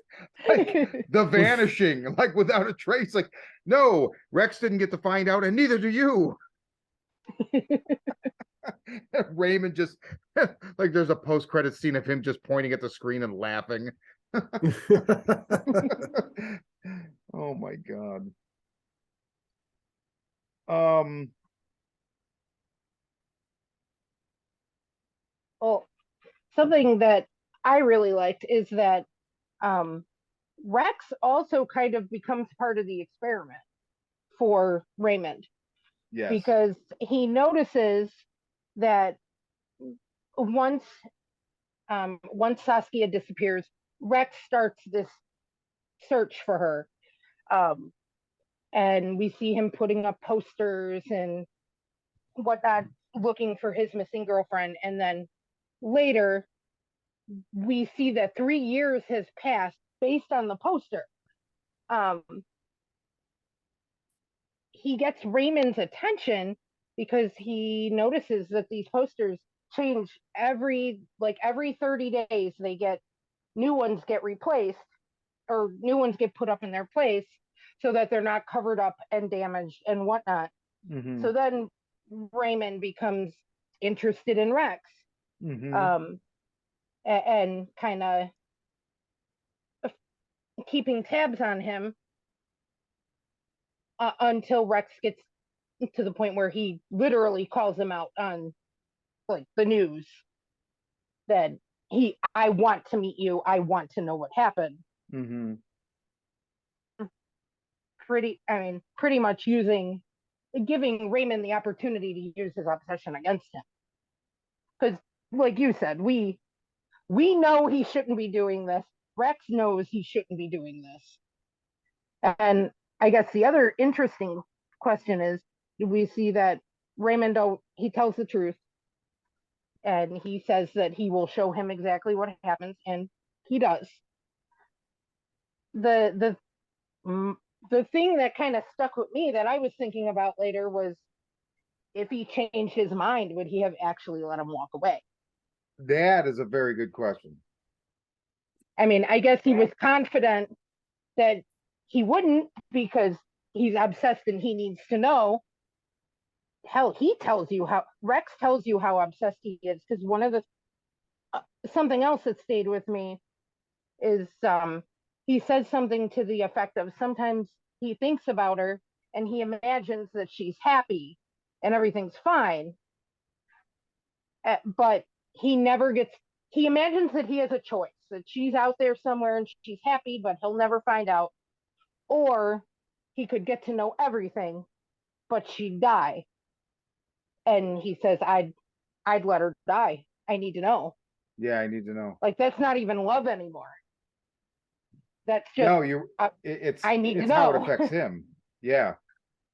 like, the vanishing, like, without a trace? Like, no, Rex didn't get to find out, and neither do you. Raymond just, like, there's a post-credit scene of him just pointing at the screen and laughing. Oh my god. Well, something that I really liked is that um, Rex also kind of becomes part of the experiment for Raymond, Yes. because he notices that once once Saskia disappears, Rex starts this search for her. And we see him putting up posters and whatnot, looking for his missing girlfriend. And then later, we see that 3 years has passed based on the poster. Um, he gets Raymond's attention because he notices that these posters change every 30 days. They get new ones get replaced, or new ones get put up in their place, so that they're not covered up and damaged and whatnot. Mm-hmm. So then Raymond becomes interested in Rex, Mm-hmm. And kind of keeping tabs on him until Rex gets to the point where he literally calls him out on like the news that I want to meet you. I want to know what happened. Mm-hmm. Pretty much giving Raymond the opportunity to use his obsession against him. Because, like you said, we know he shouldn't be doing this. Rex knows he shouldn't be doing this. And I guess the other interesting question is, we see that Raymond, he tells the truth, and he says that he will show him exactly what happens, and he does. The thing that kind of stuck with me that I was thinking about later was, if he changed his mind, would he have actually let him walk away? That is a very good question. I mean, I guess he was confident that he wouldn't, because he's obsessed and he needs to know. Hell, Rex tells you how obsessed he is, because one of the something else that stayed with me is he says something to the effect of, sometimes he thinks about her and he imagines that she's happy and everything's fine, but he imagines that he has a choice, that she's out there somewhere and she's happy, but he'll never find out. Or he could get to know everything, but she'd die. And he says, I'd let her die. I need to know. Yeah, I need to know. Like, that's not even love anymore. That's just, no, I need to it's know how it affects him. Yeah.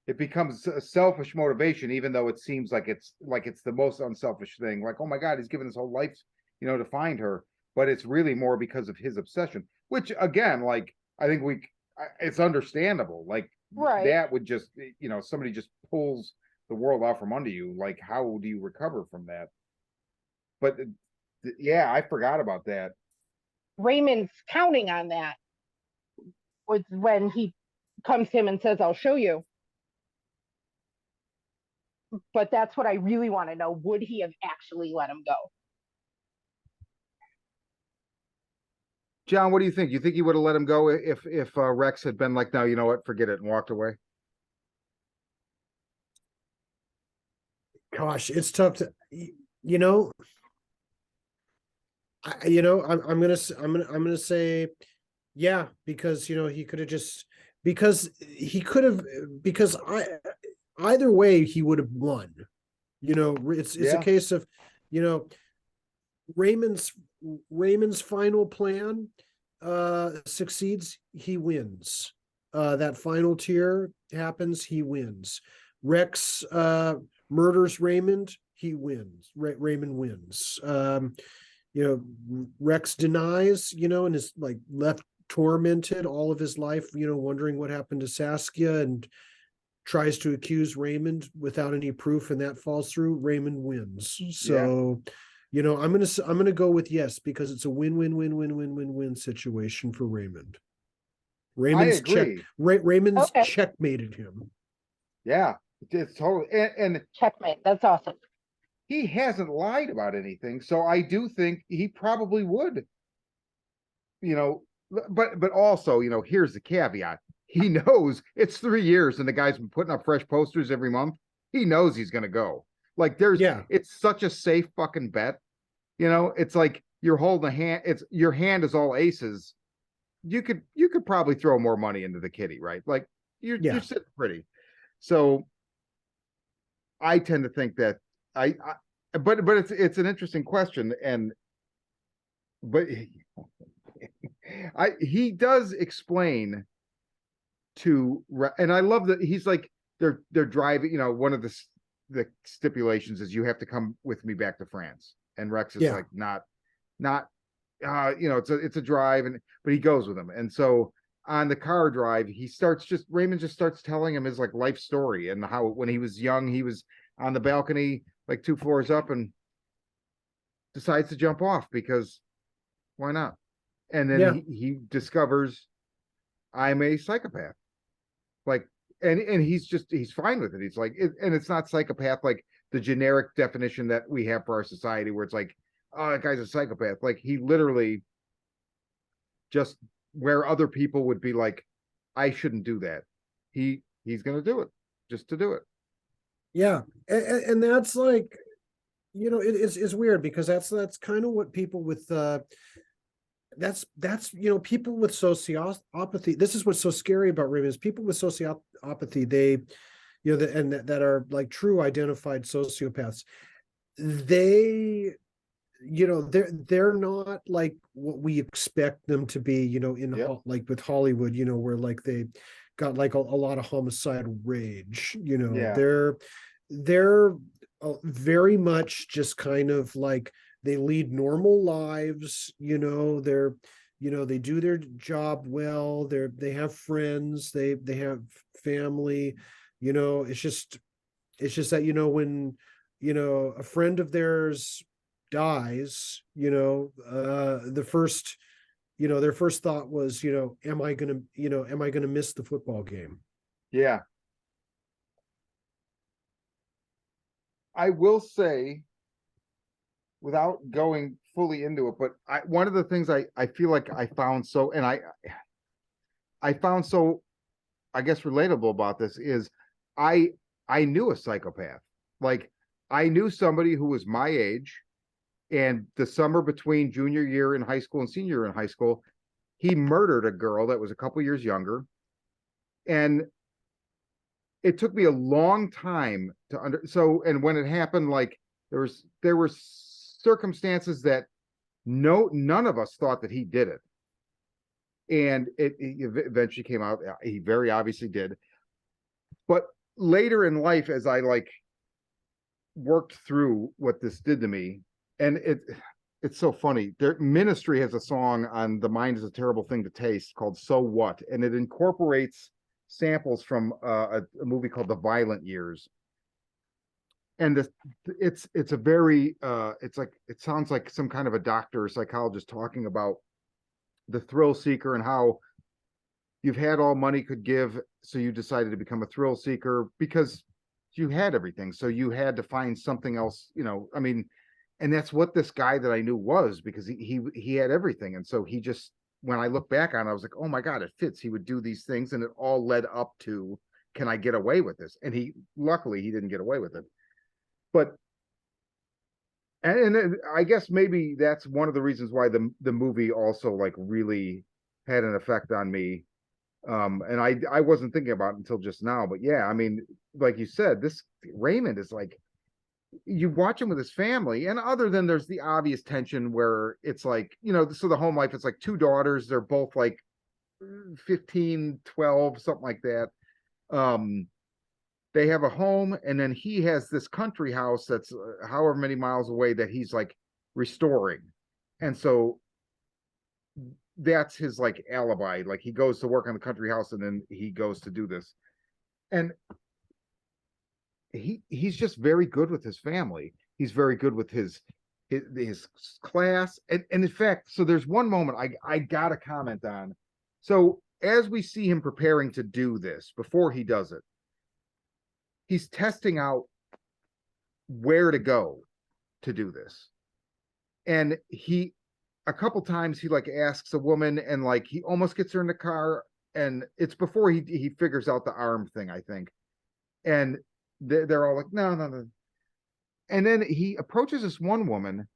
It becomes a selfish motivation, even though it seems like it's the most unselfish thing. Like, oh my God, he's given his whole life, to find her. But it's really more because of his obsession, which again, like, I think it's understandable. Like, right. That would just, somebody just pulls the world out from under you. Like, how do you recover from that? But yeah, I forgot about that. Raymond's counting on that, was when he comes to him and says, I'll show you. But that's what I really want to know. Would he have actually let him go? John, what do you think? You think he would have let him go if Rex had been like, no, you know what, forget it, and walked away? Gosh, it's tough to, I'm gonna say Yeah, because he could have just because he could have because I either way he would have won. It's a Yeah. case of you know Raymond's Raymond's final plan succeeds, he wins. That final tier happens, he wins. Rex murders Raymond, he wins. Raymond wins. Rex denies, and is like left tormented all of his life, wondering what happened to Saskia, and tries to accuse Raymond without any proof, and that falls through. Raymond wins. Yeah. So, I'm gonna go with yes, because it's a win-win-win-win-win-win-win situation for Raymond. I Raymond's agree. Okay, checkmated him. Yeah. It's totally, and checkmate. That's awesome. he hasn't lied about anything. So I do think he probably would, you know, but also, here's the caveat. He knows it's 3 years and the guy's been putting up fresh posters every month. He knows he's gonna go. Like Yeah, it's such a safe fucking bet. It's like you're holding a hand, it's your hand is all aces. You could probably throw more money into the kitty, right? Like you're yeah, sitting pretty. So I tend to think that but it's an interesting question, and but he does explain and I love that he's like they're driving. One of the stipulations is you have to come with me back to France, and Rex is yeah, like not it's a drive, but he goes with him, and so on the car drive Raymond just starts telling him his like life story, and how when he was young he was on the balcony like 2 floors up and decides to jump off because why not? And then yeah, he discovers I'm a psychopath. Like, and he's fine with it. He's like, and it's not psychopath like the generic definition that we have for our society, where it's like, oh, that guy's a psychopath. Like he literally just where other people would be like, I shouldn't do that. He's gonna do it just to do it. yeah. And that's like, it's weird because that's kind of what people with that's people with sociopathy. This is what's so scary about Raymond is people with sociopathy. They that are like true identified sociopaths. They they're not like what we expect them to be, Yep. like with Hollywood, where like they got like a lot of homicidal rage. Yeah. They're very much just kind of like they lead normal lives. They do their job well. They have friends. They have family. It's just that when a friend of theirs dies, the first their first thought was, am I gonna miss the football game? Yeah. I will say, without going fully into it, but one of the things I feel like I found so, and I found so, I guess, relatable about this is I I knew a psychopath. Like I knew somebody who was my age, and the summer between junior year in high school and senior year in high school, he murdered a girl that was a couple years younger. And it took me a long time to and when it happened, like there were circumstances that none of us thought that he did it. And it eventually came out he very obviously did. But later in life, as I like worked through what this did to me, and it's so funny. Ministry has a song on "The Mind Is a Terrible Thing to Taste" called "So What," and it incorporates samples from a movie called The Violent Years. And it's a very it's like it sounds like some kind of a doctor or psychologist talking about the thrill seeker and how you've had all money could give, so you decided to become a thrill seeker because you had everything, so you had to find something else. I mean, and that's what this guy that I knew was, because he had everything, and so he just, when I look back on it, I was like, oh my god, it fits. He would do these things, and it all led up to, can I get away with this? And luckily he didn't get away with it. But and I guess maybe that's one of the reasons why the movie also like really had an effect on me. And I wasn't thinking about it until just now, but yeah, I mean, like you said, this Raymond is like, you watch him with his family, and other than there's the obvious tension where it's like, so the home life, it's like two daughters, they're both like 15, 12, something like that. Um, they have a home, and then he has this country house that's however many miles away that he's like restoring. And so that's his like alibi. Like he goes to work on the country house and then he goes to do this. And he's just very good with his family. He's very good with his class. And in fact, so there's one moment I gotta comment on. So as we see him preparing to do this, before he does it, he's testing out where to go to do this. And a couple times he like asks a woman, and like he almost gets her in the car, and it's before he figures out the arm thing, I think. And they're all like, no, no, no. And then he approaches this one woman,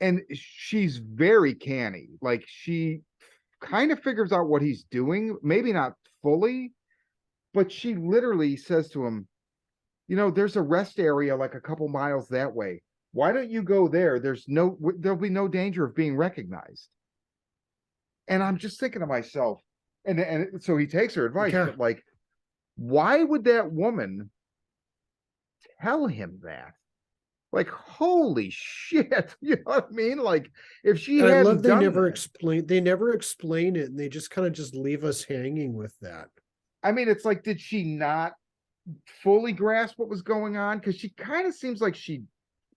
and she's very canny. Like she kind of figures out what he's doing, maybe not fully, but she literally says to him, there's a rest area like a couple miles that way. Why don't you go there? There'll be no danger of being recognized. And I'm just thinking to myself, and so he takes her advice, Yeah. but like, why would that woman tell him that? Like, holy shit, you know what I mean? Like, if she And I hadn't love they done never that, explain it, and they just kind of just leave us hanging with that. I mean, it's like, did she not fully grasp what was going on? Because she kind of seems like she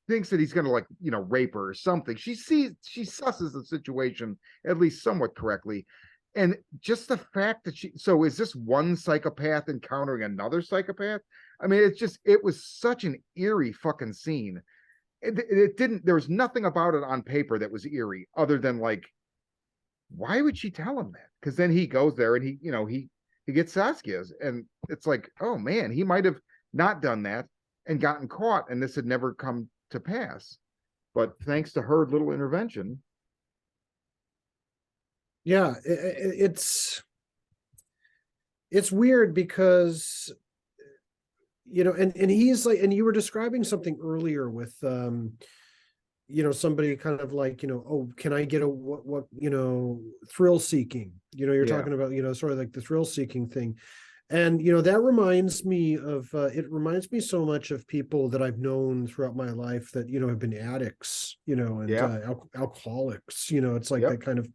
thinks that he's gonna like, rape her or something. She susses the situation at least somewhat correctly. And just the fact that so is this one psychopath encountering another psychopath? I mean, it was such an eerie fucking scene. It didn't, there was nothing about it on paper that was eerie other than like, why would she tell him that? Because then he goes there and he gets Saskia's, and it's like, oh man, he might have not done that and gotten caught, and this had never come to pass. But thanks to her little intervention. Yeah, it's weird because and he's like, and you were describing something earlier with somebody kind of like, oh, can I get a what thrill seeking, you're Yeah. talking about, sort of like the thrill seeking thing. And that reminds me of it reminds me so much of people that I've known throughout my life that have been addicts, and Yeah. alcoholics. It's like Yep. that kind of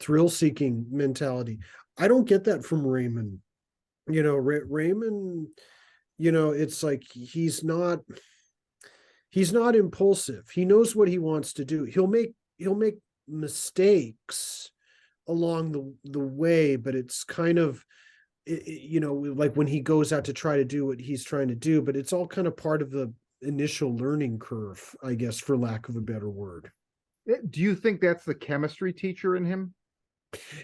thrill seeking mentality. I don't get that from Raymond. Raymond, it's like he's not impulsive. He knows what he wants to do. He'll make mistakes along the way, but it's kind of like when he goes out to try to do what he's trying to do, but it's all kind of part of the initial learning curve, I guess, for lack of a better word. Do you think that's the chemistry teacher in him?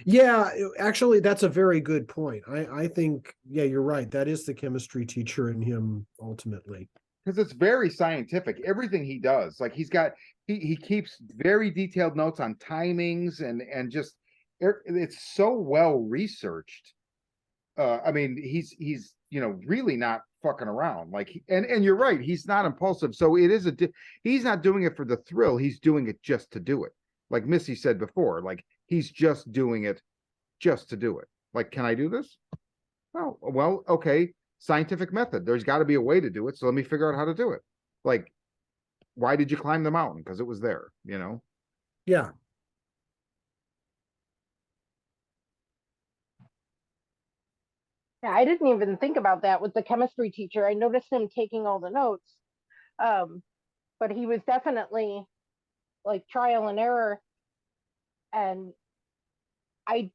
Yeah, actually, that's a very good point. I think, yeah, you're right. That is the chemistry teacher in him ultimately. Because it's very scientific. Everything he does, like he keeps very detailed notes on timings, and just it's so well researched. I mean, he's really not fucking around. Like, and you're right, he's not impulsive. So it is he's not doing it for the thrill. He's doing it just to do it. Like Missy said before, like he's just doing it just to do it. Like, can I do this? Oh, well, okay. Scientific method. There's got to be a way to do it. So let me figure out how to do it. Like, why did you climb the mountain? Because it was there, Yeah. Yeah, I didn't even think about that with the chemistry teacher. I noticed him taking all the notes, but he was definitely like trial and error. And I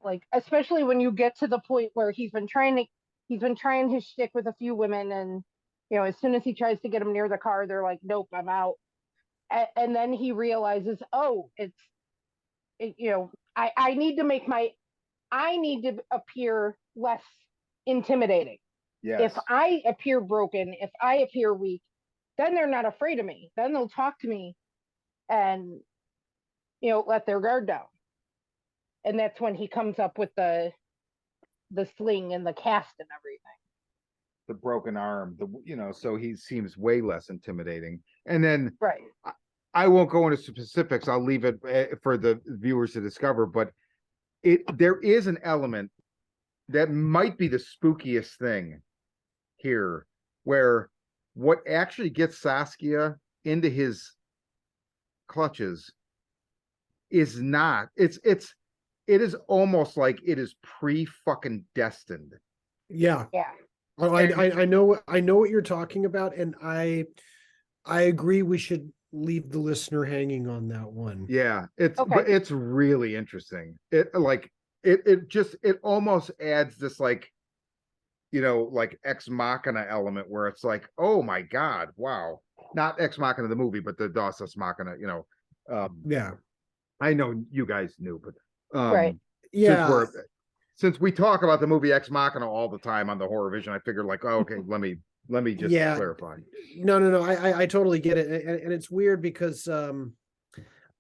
like, especially when you get to the point where he's been trying his shtick with a few women, and as soon as he tries to get them near the car, they're like, nope, I'm out. And then he realizes, oh, I need to I need to appear less intimidating. Yes. If I appear broken, if I appear weak, then they're not afraid of me. Then they'll talk to me and let their guard down. and that's when he comes up with the sling and the cast and everything. The broken arm, so he seems way less intimidating. And then Right. I won't go into specifics. I'll leave it for the viewers to discover, but there is an element that might be the spookiest thing here, where what actually gets Saskia into his clutches is not, it is almost like it is pre-fucking destined. Yeah. Yeah. Oh, I know what you're talking about, and I agree we should leave the listener hanging on that one. Yeah, Okay. but it's really interesting. It almost adds this like ex machina element where it's like, oh my god, wow. Not ex machina the movie, but the Dos Ex Machina, Yeah. I know you guys knew, but Right. Yeah. since we talk about the movie Ex Machina all the time on the Horror Vision, I figured like, oh, okay, let me just clarify. No, I totally get it, and it's weird because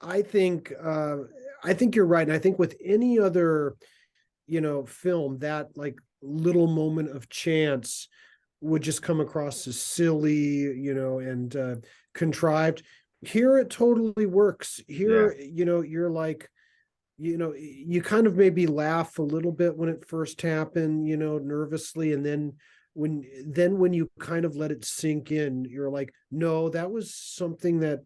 I think you're right, and I think with any other film, that like little moment of chance would just come across as silly, and contrived. Here it totally works. Here, you're like, you kind of maybe laugh a little bit when it first happened, nervously, and then when you kind of let it sink in, you're like, no, that's something that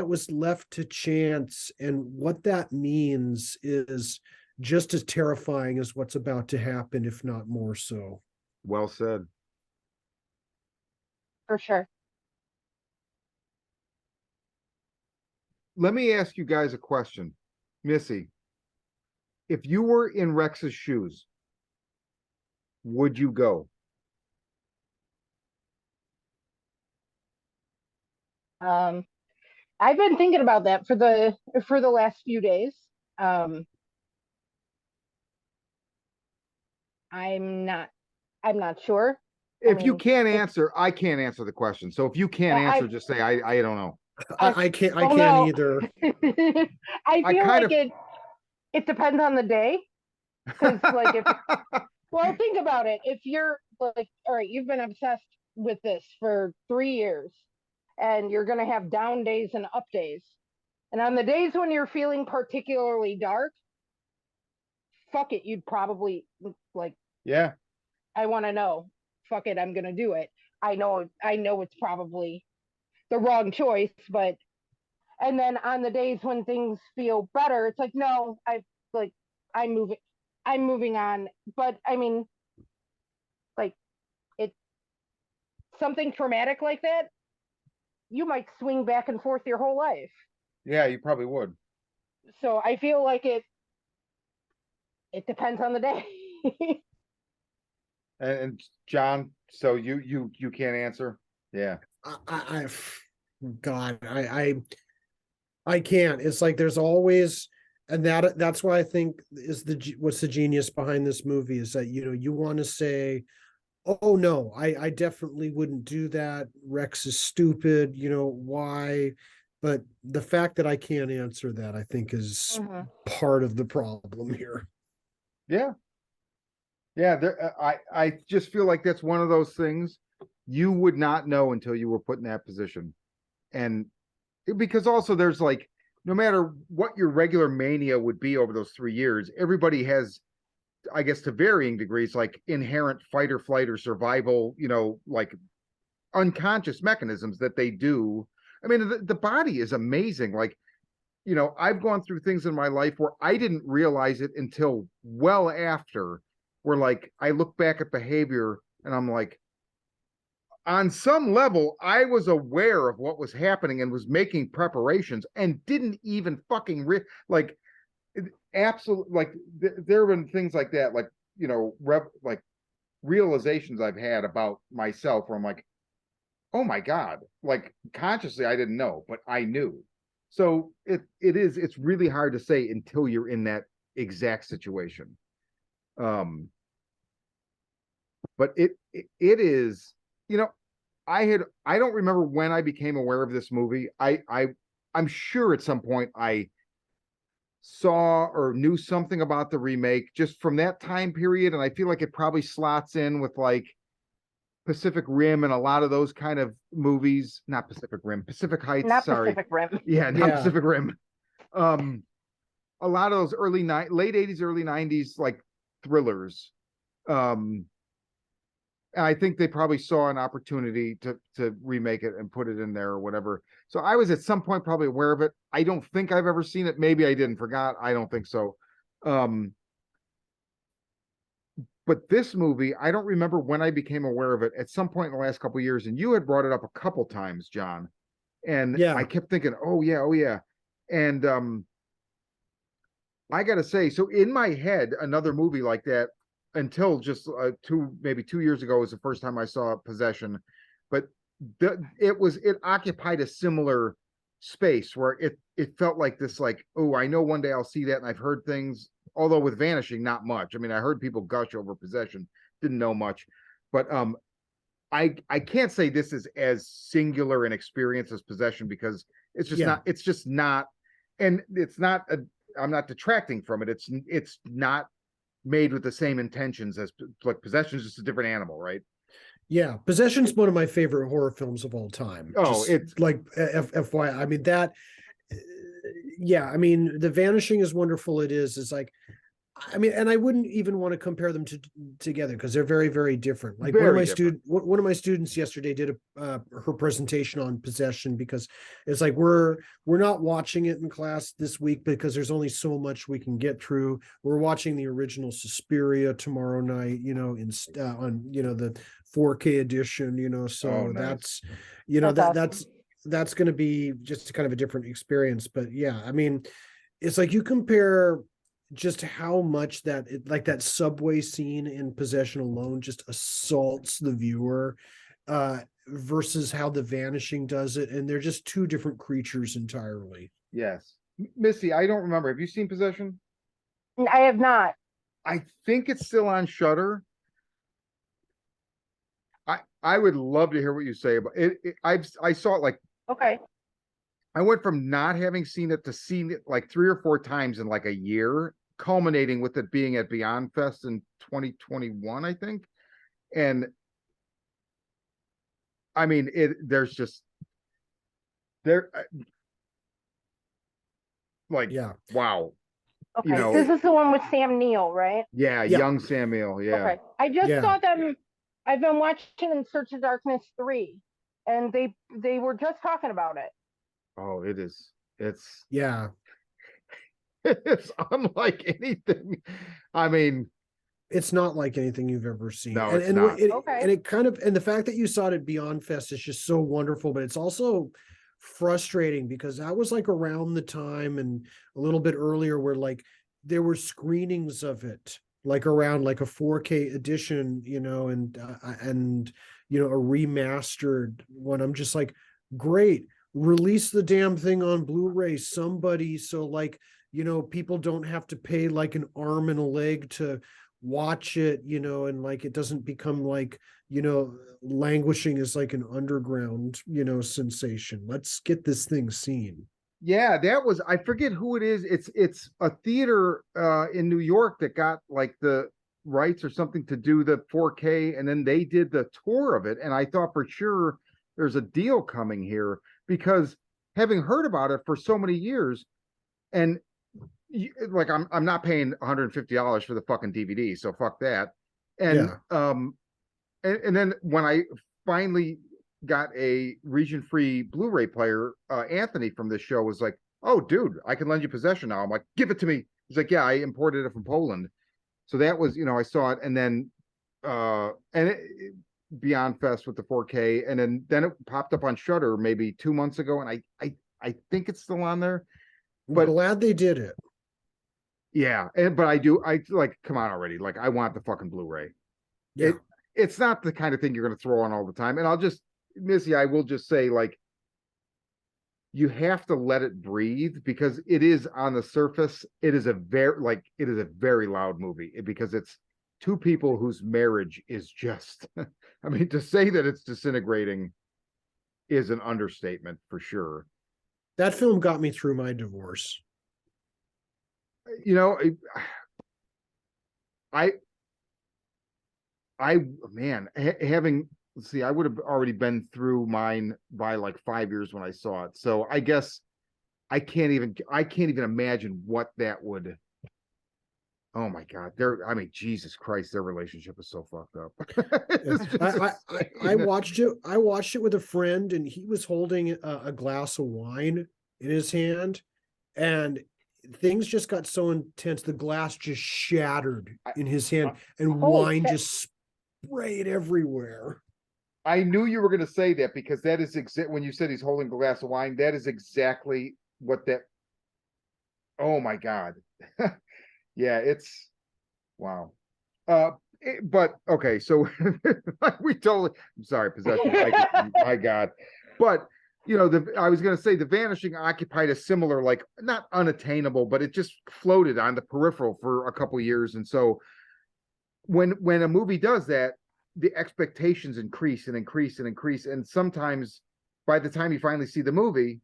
was left to chance, and what that means is just as terrifying as what's about to happen, if not more so. Well said. For sure. Let me ask you guys a question. Missy, if you were in Rex's shoes, would you go? I've been thinking about that for the last few days. Um, I'm not sure. If you can't answer, I can't answer the question. So if you can't answer, just say I don't know. I can't either. I feel like it depends on the day. Because like well, think about it. If you're like, all right, you've been obsessed with this for 3 years, and you're gonna have down days and up days. And on the days when you're feeling particularly dark, fuck it, you'd probably like, yeah, I want to know. Fuck it, I'm gonna do it. I know it's probably the wrong choice, but and then on the days when things feel better, it's like, no, like I'm moving I'm moving on. But I mean, like, it something traumatic like that, you might swing back and forth your whole life. Yeah, you probably would. So I feel like it depends on the day. And John, so you can't answer? Yeah. God, I can't. It's like there's always, and that's why I think is what's the genius behind this movie is that you want to say, oh no, I definitely wouldn't do that. Rex is stupid. Why? But the fact that I can't answer that, I think, is part of the problem here. Yeah. Yeah, I just feel like that's one of those things you would not know until you were put in that position. And because also there's like, no matter what your regular mania would be over those 3 years, everybody has, I guess, to varying degrees, like inherent fight or flight or survival, like unconscious mechanisms that they do. I mean, the body is amazing. Like, I've gone through things in my life where I didn't realize it until well after, where like I look back at behavior and I'm like, on some level, I was aware of what was happening and was making preparations and didn't even fucking like absolutely like there have been things like that, like like realizations I've had about myself where I'm like, oh my god, like consciously I didn't know, but I knew. So it's really hard to say until you're in that exact situation. But it is, I don't remember when I became aware of this movie. I'm sure at some point I saw or knew something about the remake just from that time period, and I feel like it probably slots in with like Pacific Rim and a lot of those kind of movies. Not Pacific Rim, Pacific Heights. Not Sorry, Pacific Rim. yeah, not Yeah. Pacific Rim. Um, a lot of those late '80s, early '90s like thrillers. Um, and I think they probably saw an opportunity to remake it and put it in there or whatever. So I was at some point probably aware of it. I don't think I've ever seen it. Maybe I didn't forgot. I don't think so. Um, but this movie, I don't remember when I became aware of it. At some point in the last couple of years, and you had brought it up a couple times, John. And I Yeah. kept thinking, oh yeah, oh yeah. And I gotta say, so in my head, another movie like that until just maybe 2 years ago was the first time I saw Possession, but it occupied a similar space where it felt like this, like, oh, I know one day I'll see that, and I've heard things. Although with Vanishing, not much. I mean, I heard people gush over Possession, didn't know much, but I can't say this is as singular an experience as Possession because Yeah. it's just not, and it's not a. I'm not detracting from it. It's not made with the same intentions as like Possession is just a different animal, right? Yeah. Possession's one of my favorite horror films of all time. Oh, Just it's like FYI. I mean, that, yeah, I mean, The Vanishing, as wonderful it is like, I mean, and I wouldn't even want to compare them together because they're very, very different. Like very different. one of my students yesterday did her presentation on Possession because it's like we're not watching it in class this week because there's only so much we can get through. We're watching the original Suspiria tomorrow night, on the 4K edition, so Oh, that's nice. That's awesome. that's going to be just kind of a different experience. But yeah, I mean, it's like you compare just how much like that subway scene in Possession alone just assaults the viewer versus how The Vanishing does it, and they're just two different creatures entirely. Yes, Missy. I don't remember. Have you seen Possession? I have not. I think it's still on Shutter. I would love to hear what you say about it. I saw it like Okay. I went from not having seen it to seeing it like 3 or 4 times in like a year, culminating with it being at Beyond Fest in 2021, I think. And I mean, there's just there, like, Yeah. wow, Okay. This is the one with Sam Neill, right? yeah, Yeah. young Samuel, yeah. Okay. I just Yeah. saw them. I've been watching In Search of Darkness 3, and they were just talking about it. Oh, it's Yeah. it's unlike anything. I mean, It's not like anything you've ever seen. no, And it's not. Okay. and it kind of, and the fact that you saw it at Beyond Fest is just so wonderful, but it's also frustrating because that was like around the time and a little bit earlier where like there were screenings of it like around like a 4K edition, and a remastered one. I'm just like, great, release the damn thing on Blu-ray, somebody, so like, people don't have to pay like an arm and a leg to watch it, and like it doesn't become like, languishing as like an underground, sensation. Let's get this thing seen. Yeah, that was, I forget who it is. It's a theater in New York that got like the rights or something to do the 4K, and then they did the tour of it. And I thought for sure there's a deal coming here because having heard about it for so many years, and like I'm not paying $150 for the fucking DVD, so fuck that. And Yeah. and then when I finally got a region-free Blu-ray player, Anthony from this show was like, "Oh, dude, I can lend you Possession now." I'm like, "Give it to me." He's like, "Yeah, I imported it from Poland." So that was, I saw it, and then Beyond Fest with the 4K, and then it popped up on Shutter maybe 2 months ago, and I think it's still on there. I'm But glad they did it. yeah, but I like, come on already. Like, I want the fucking Blu-ray. Yeah. It's not the kind of thing you're going to throw on all the time. And Missy, I will just say, like, you have to let it breathe because it is on the surface. It is a very loud movie because it's two people whose marriage is just, I mean, to say that it's disintegrating is an understatement for sure. That film got me through my divorce. you know, I man, having let's see, I would have already been through mine by like 5 years when I saw it. So I guess I can't even imagine what that would. Oh my God, I mean, Jesus Christ, their relationship is so fucked up. It's just I insane. watched it. I watched it with a friend, and he was holding a glass of wine in his hand, and things just got so intense. The glass just shattered I, in his hand, and Holy wine shit. just sprayed everywhere. I knew you were going to say that because that is when you said he's holding a glass of wine. That is exactly what that. Oh my God. Yeah, it's wow. But okay, so we totally. I'm sorry, possession. My God, but I was going to say the Vanishing occupied a similar, like not unattainable, but it just floated on the peripheral for a couple years, and so when a movie does that, the expectations increase and increase and increase, and sometimes by the time you finally see the movie,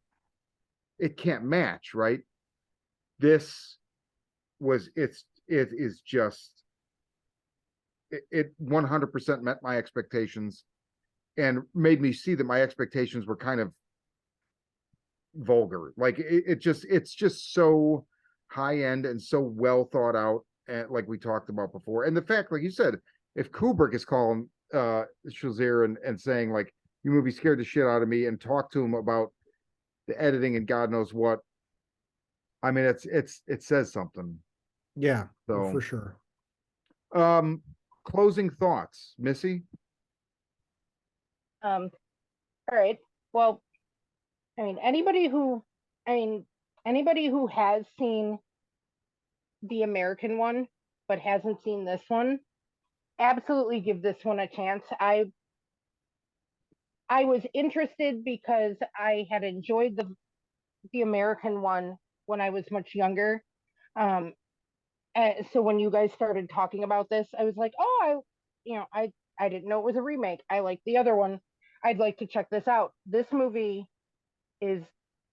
it can't match. Right? This it is just it 100% met my expectations and made me see that my expectations were kind of vulgar. Like it's just so high end and so well thought out, and like we talked about before. And the fact, like you said, if Kubrick is calling Sluizer and saying like, "You movie scared the shit out of me," and talk to him about the editing and God knows what, I mean, it says something. Yeah, So for sure. um closing thoughts, Missy. All right. Well, I mean, I mean, anybody who has seen the American one but hasn't seen this one, absolutely give this one a chance. I was interested because I had enjoyed the American one when I was much younger. Um, so when you guys started talking about this, I was like, oh, I didn't know it was a remake. I like the other one. I'd like to check this out. This movie is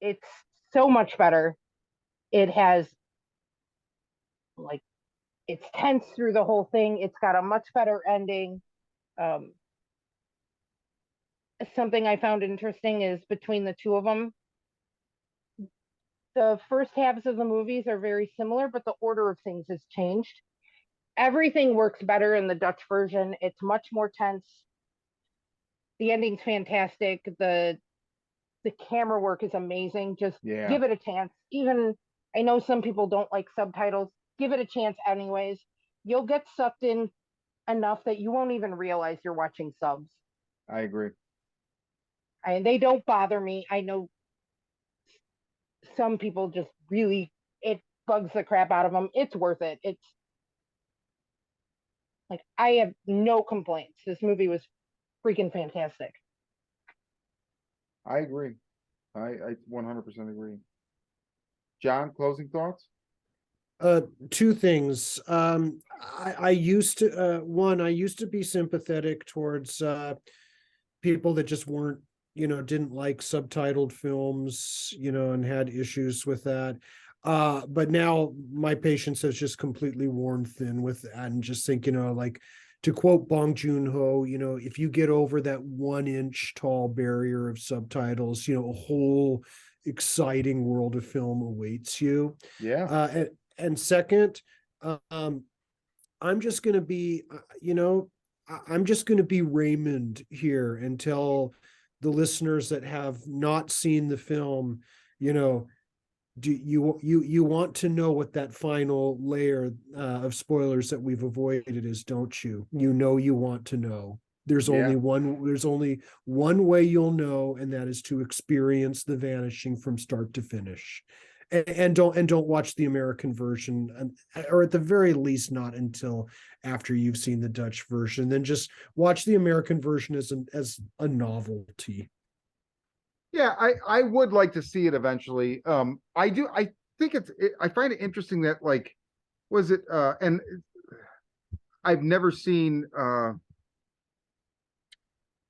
it's so much better. It has like it's tense through the whole thing. It's got a much better ending. Um, Something I found interesting is between the two of them, the first halves of the movies are very similar, but the order of things has changed. Everything works better in the Dutch version. It's much more tense. The ending's fantastic. The camera work is amazing. Just Yeah, give it a chance. Even I know some people don't like subtitles. Give it a chance anyways. You'll get sucked in enough that you won't even realize you're watching subs. I agree. And they don't bother me. I know some people just really it bugs the crap out of them. It's worth it. It's like I have no complaints. This movie was freaking fantastic. I agree. I 100% agree. John, closing thoughts? Two things. I used to one, I used to be sympathetic towards people that just weren't, didn't like subtitled films, and had issues with that. But now my patience has just completely worn thin with that, and just think, like, to quote Bong Joon-ho, if you get over that 1 inch tall barrier of subtitles, a whole exciting world of film awaits you. Yeah, And second, um, I'm just going to be, I'm just going to be Raymond here and tell the listeners that have not seen the film, you know, do you want to know what that final layer of spoilers that we've avoided is, don't you? You want to know. yeah. There's only one way you'll know, and that is to experience The Vanishing from start to finish. And don't watch the American version, or at the very least not until after you've seen the Dutch version. Then just watch the American version as a novelty. Yeah, I would like to see it eventually. I do. I think I find it interesting that like, was it? And I've never seen.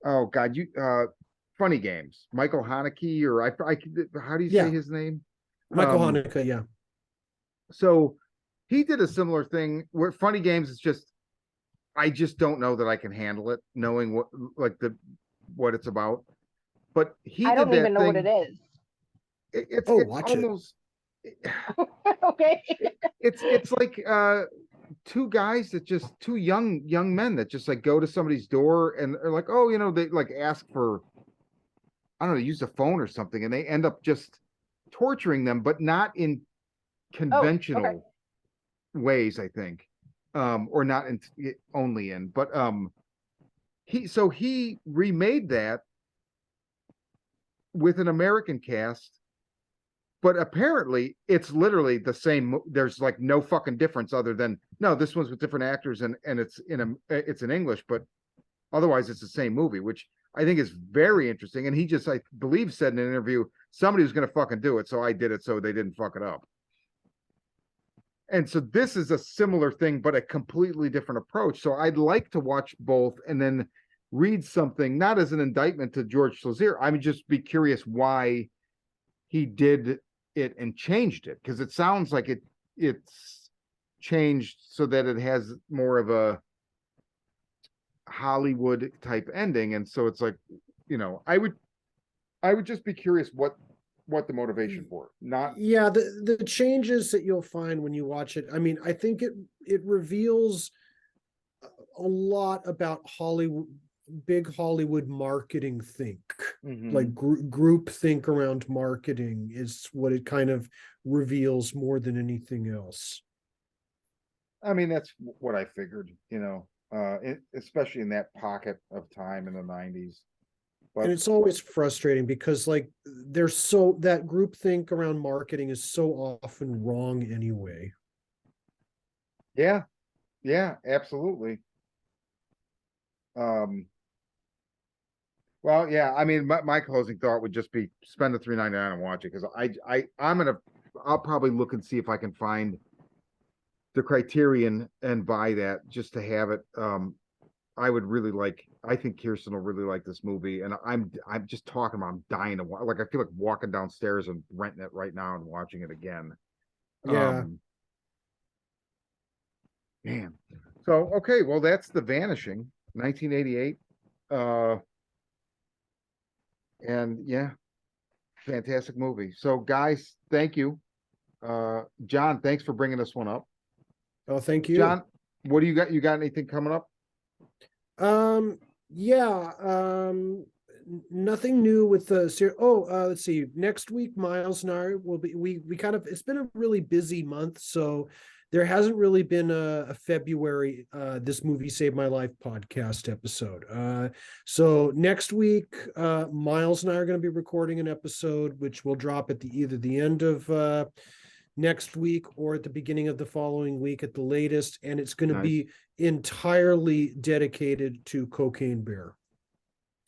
Oh God, Funny Games. Michael Haneke, or how do you say Yeah, his name? Michael Um, Hanukkah. Yeah, so he did a similar thing where Funny Games is just, I just don't know that I can handle it, knowing what it's about. But he I did don't even that know what it thing. is. Oh, It's watch it. almost Okay. it's like two guys that just two young men that just like go to somebody's door and are like, oh, they like ask for, I don't know, use a phone or something, and they end up just torturing them, but not in Oh, okay. conventional ways, I think, or not in only in, but he remade that with an American cast, but apparently it's literally the same. There's like no fucking difference other than no, this one's with different actors and it's in English, but otherwise it's the same movie, which I think is very interesting. And he just, I believe, said in an interview, somebody was going to fucking do it, so I did it so they didn't fuck it up. And so this is a similar thing, but a completely different approach. So I'd like to watch both and then read something, not as an indictment to George Sluizer. I mean, just be curious why he did it and changed it, because it sounds like it's changed so that it has more of a Hollywood type ending. And so it's like, I would just be curious what the motivation for, not Yeah, the changes that you'll find when you watch it, I mean, I think it reveals a lot about Hollywood, big Hollywood marketing think. Like group think around marketing is what it kind of reveals more than anything else. I mean, that's what I figured, especially in that pocket of time in the 90s. And But it's always frustrating because like there's so that group think around marketing is so often wrong anyway. yeah, absolutely. Um, well, yeah, I mean, my closing thought would just be spend the $3.99 and watch it, because I'll probably look and see if I can find the Criterion and buy that just to have it. I think Kirsten will really like this movie, and I'm just talking about, I'm dying to watch. Like, I feel like walking downstairs and renting it right now and watching it again. Yeah. Man. So okay, well, that's The Vanishing, 1988. Uh and yeah, fantastic movie. So guys, thank you. John, thanks for bringing this one up. Oh, thank you. John, what do you got? You got anything coming up? Yeah, nothing new with the series. Oh, let's see. Next week, Miles and I will be. We kind of. It's been a really busy month, so there hasn't really been a February. This movie saved my life podcast episode. So next week, Miles and I are going to be recording an episode, which will drop at either the end of next week or at the beginning of the following week at the latest, and it's going to be entirely dedicated to Cocaine Bear.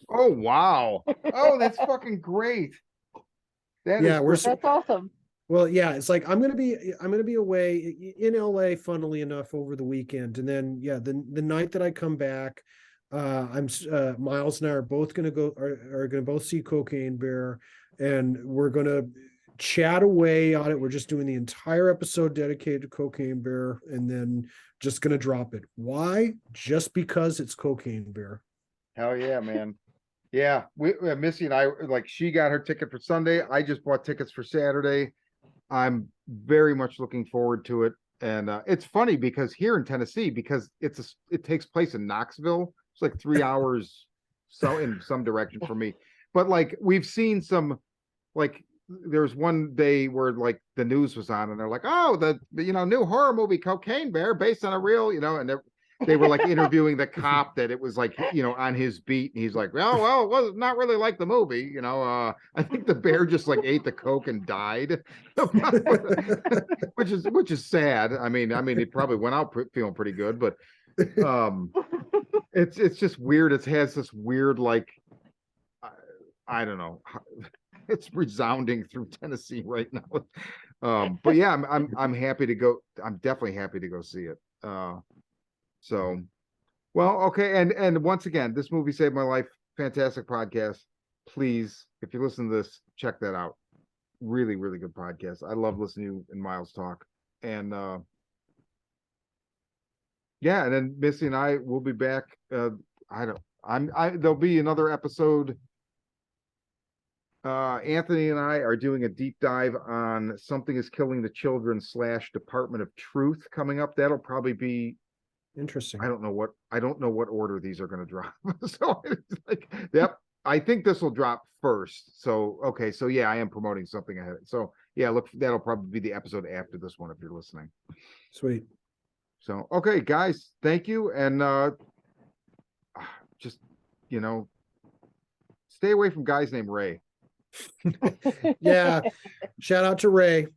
Oh wow. Oh, that's fucking great. That's awesome. Well, yeah, it's like I'm gonna be away in LA, funnily enough, over the weekend, and then the night that I come back, I'm Miles and I are both gonna are gonna both see Cocaine Bear, and we're gonna chat away on it. We're just doing the entire episode dedicated to Cocaine Bear, and then just gonna drop it. Why? Just because it's Cocaine Bear. Hell yeah, man. Yeah, Missy and I, like, she got her ticket for Sunday. I just bought tickets for Saturday. I'm very much looking forward to it. And it's funny because here in Tennessee, because it takes place in Knoxville, it's like 3 hours so in some direction for me. But like, we've seen some, like, there's one day where like the news was on and they're like, oh, the new horror movie Cocaine Bear based on a real, and they were like interviewing the cop that it was like, on his beat, and he's like, well, it was not really like the movie, I think the bear just like ate the coke and died. which is sad. I mean it probably went out feeling pretty good, but it's just weird. It has this weird, like, I don't know, it's resounding through Tennessee right now. But yeah, I'm happy to go. I'm definitely happy to go see it. So, well, okay, and once again, this movie saved my life. Fantastic podcast. Please, if you listen to this, check that out. Really, really good podcast. I love listening to you and Miles talk. And Yeah, and then Missy and I will be back. There'll be another episode. Anthony and I are doing a deep dive on Something is Killing the Children / Department of Truth coming up. That'll probably be, Interesting. I don't know what order these are going to drop. So it's like, yep. I think this will drop first. So okay, so yeah, I am promoting something ahead. So yeah, look, that'll probably be the episode after this one if you're listening. Sweet. So okay, guys, thank you, and just stay away from guys named Ray. Yeah. Shout out to Ray.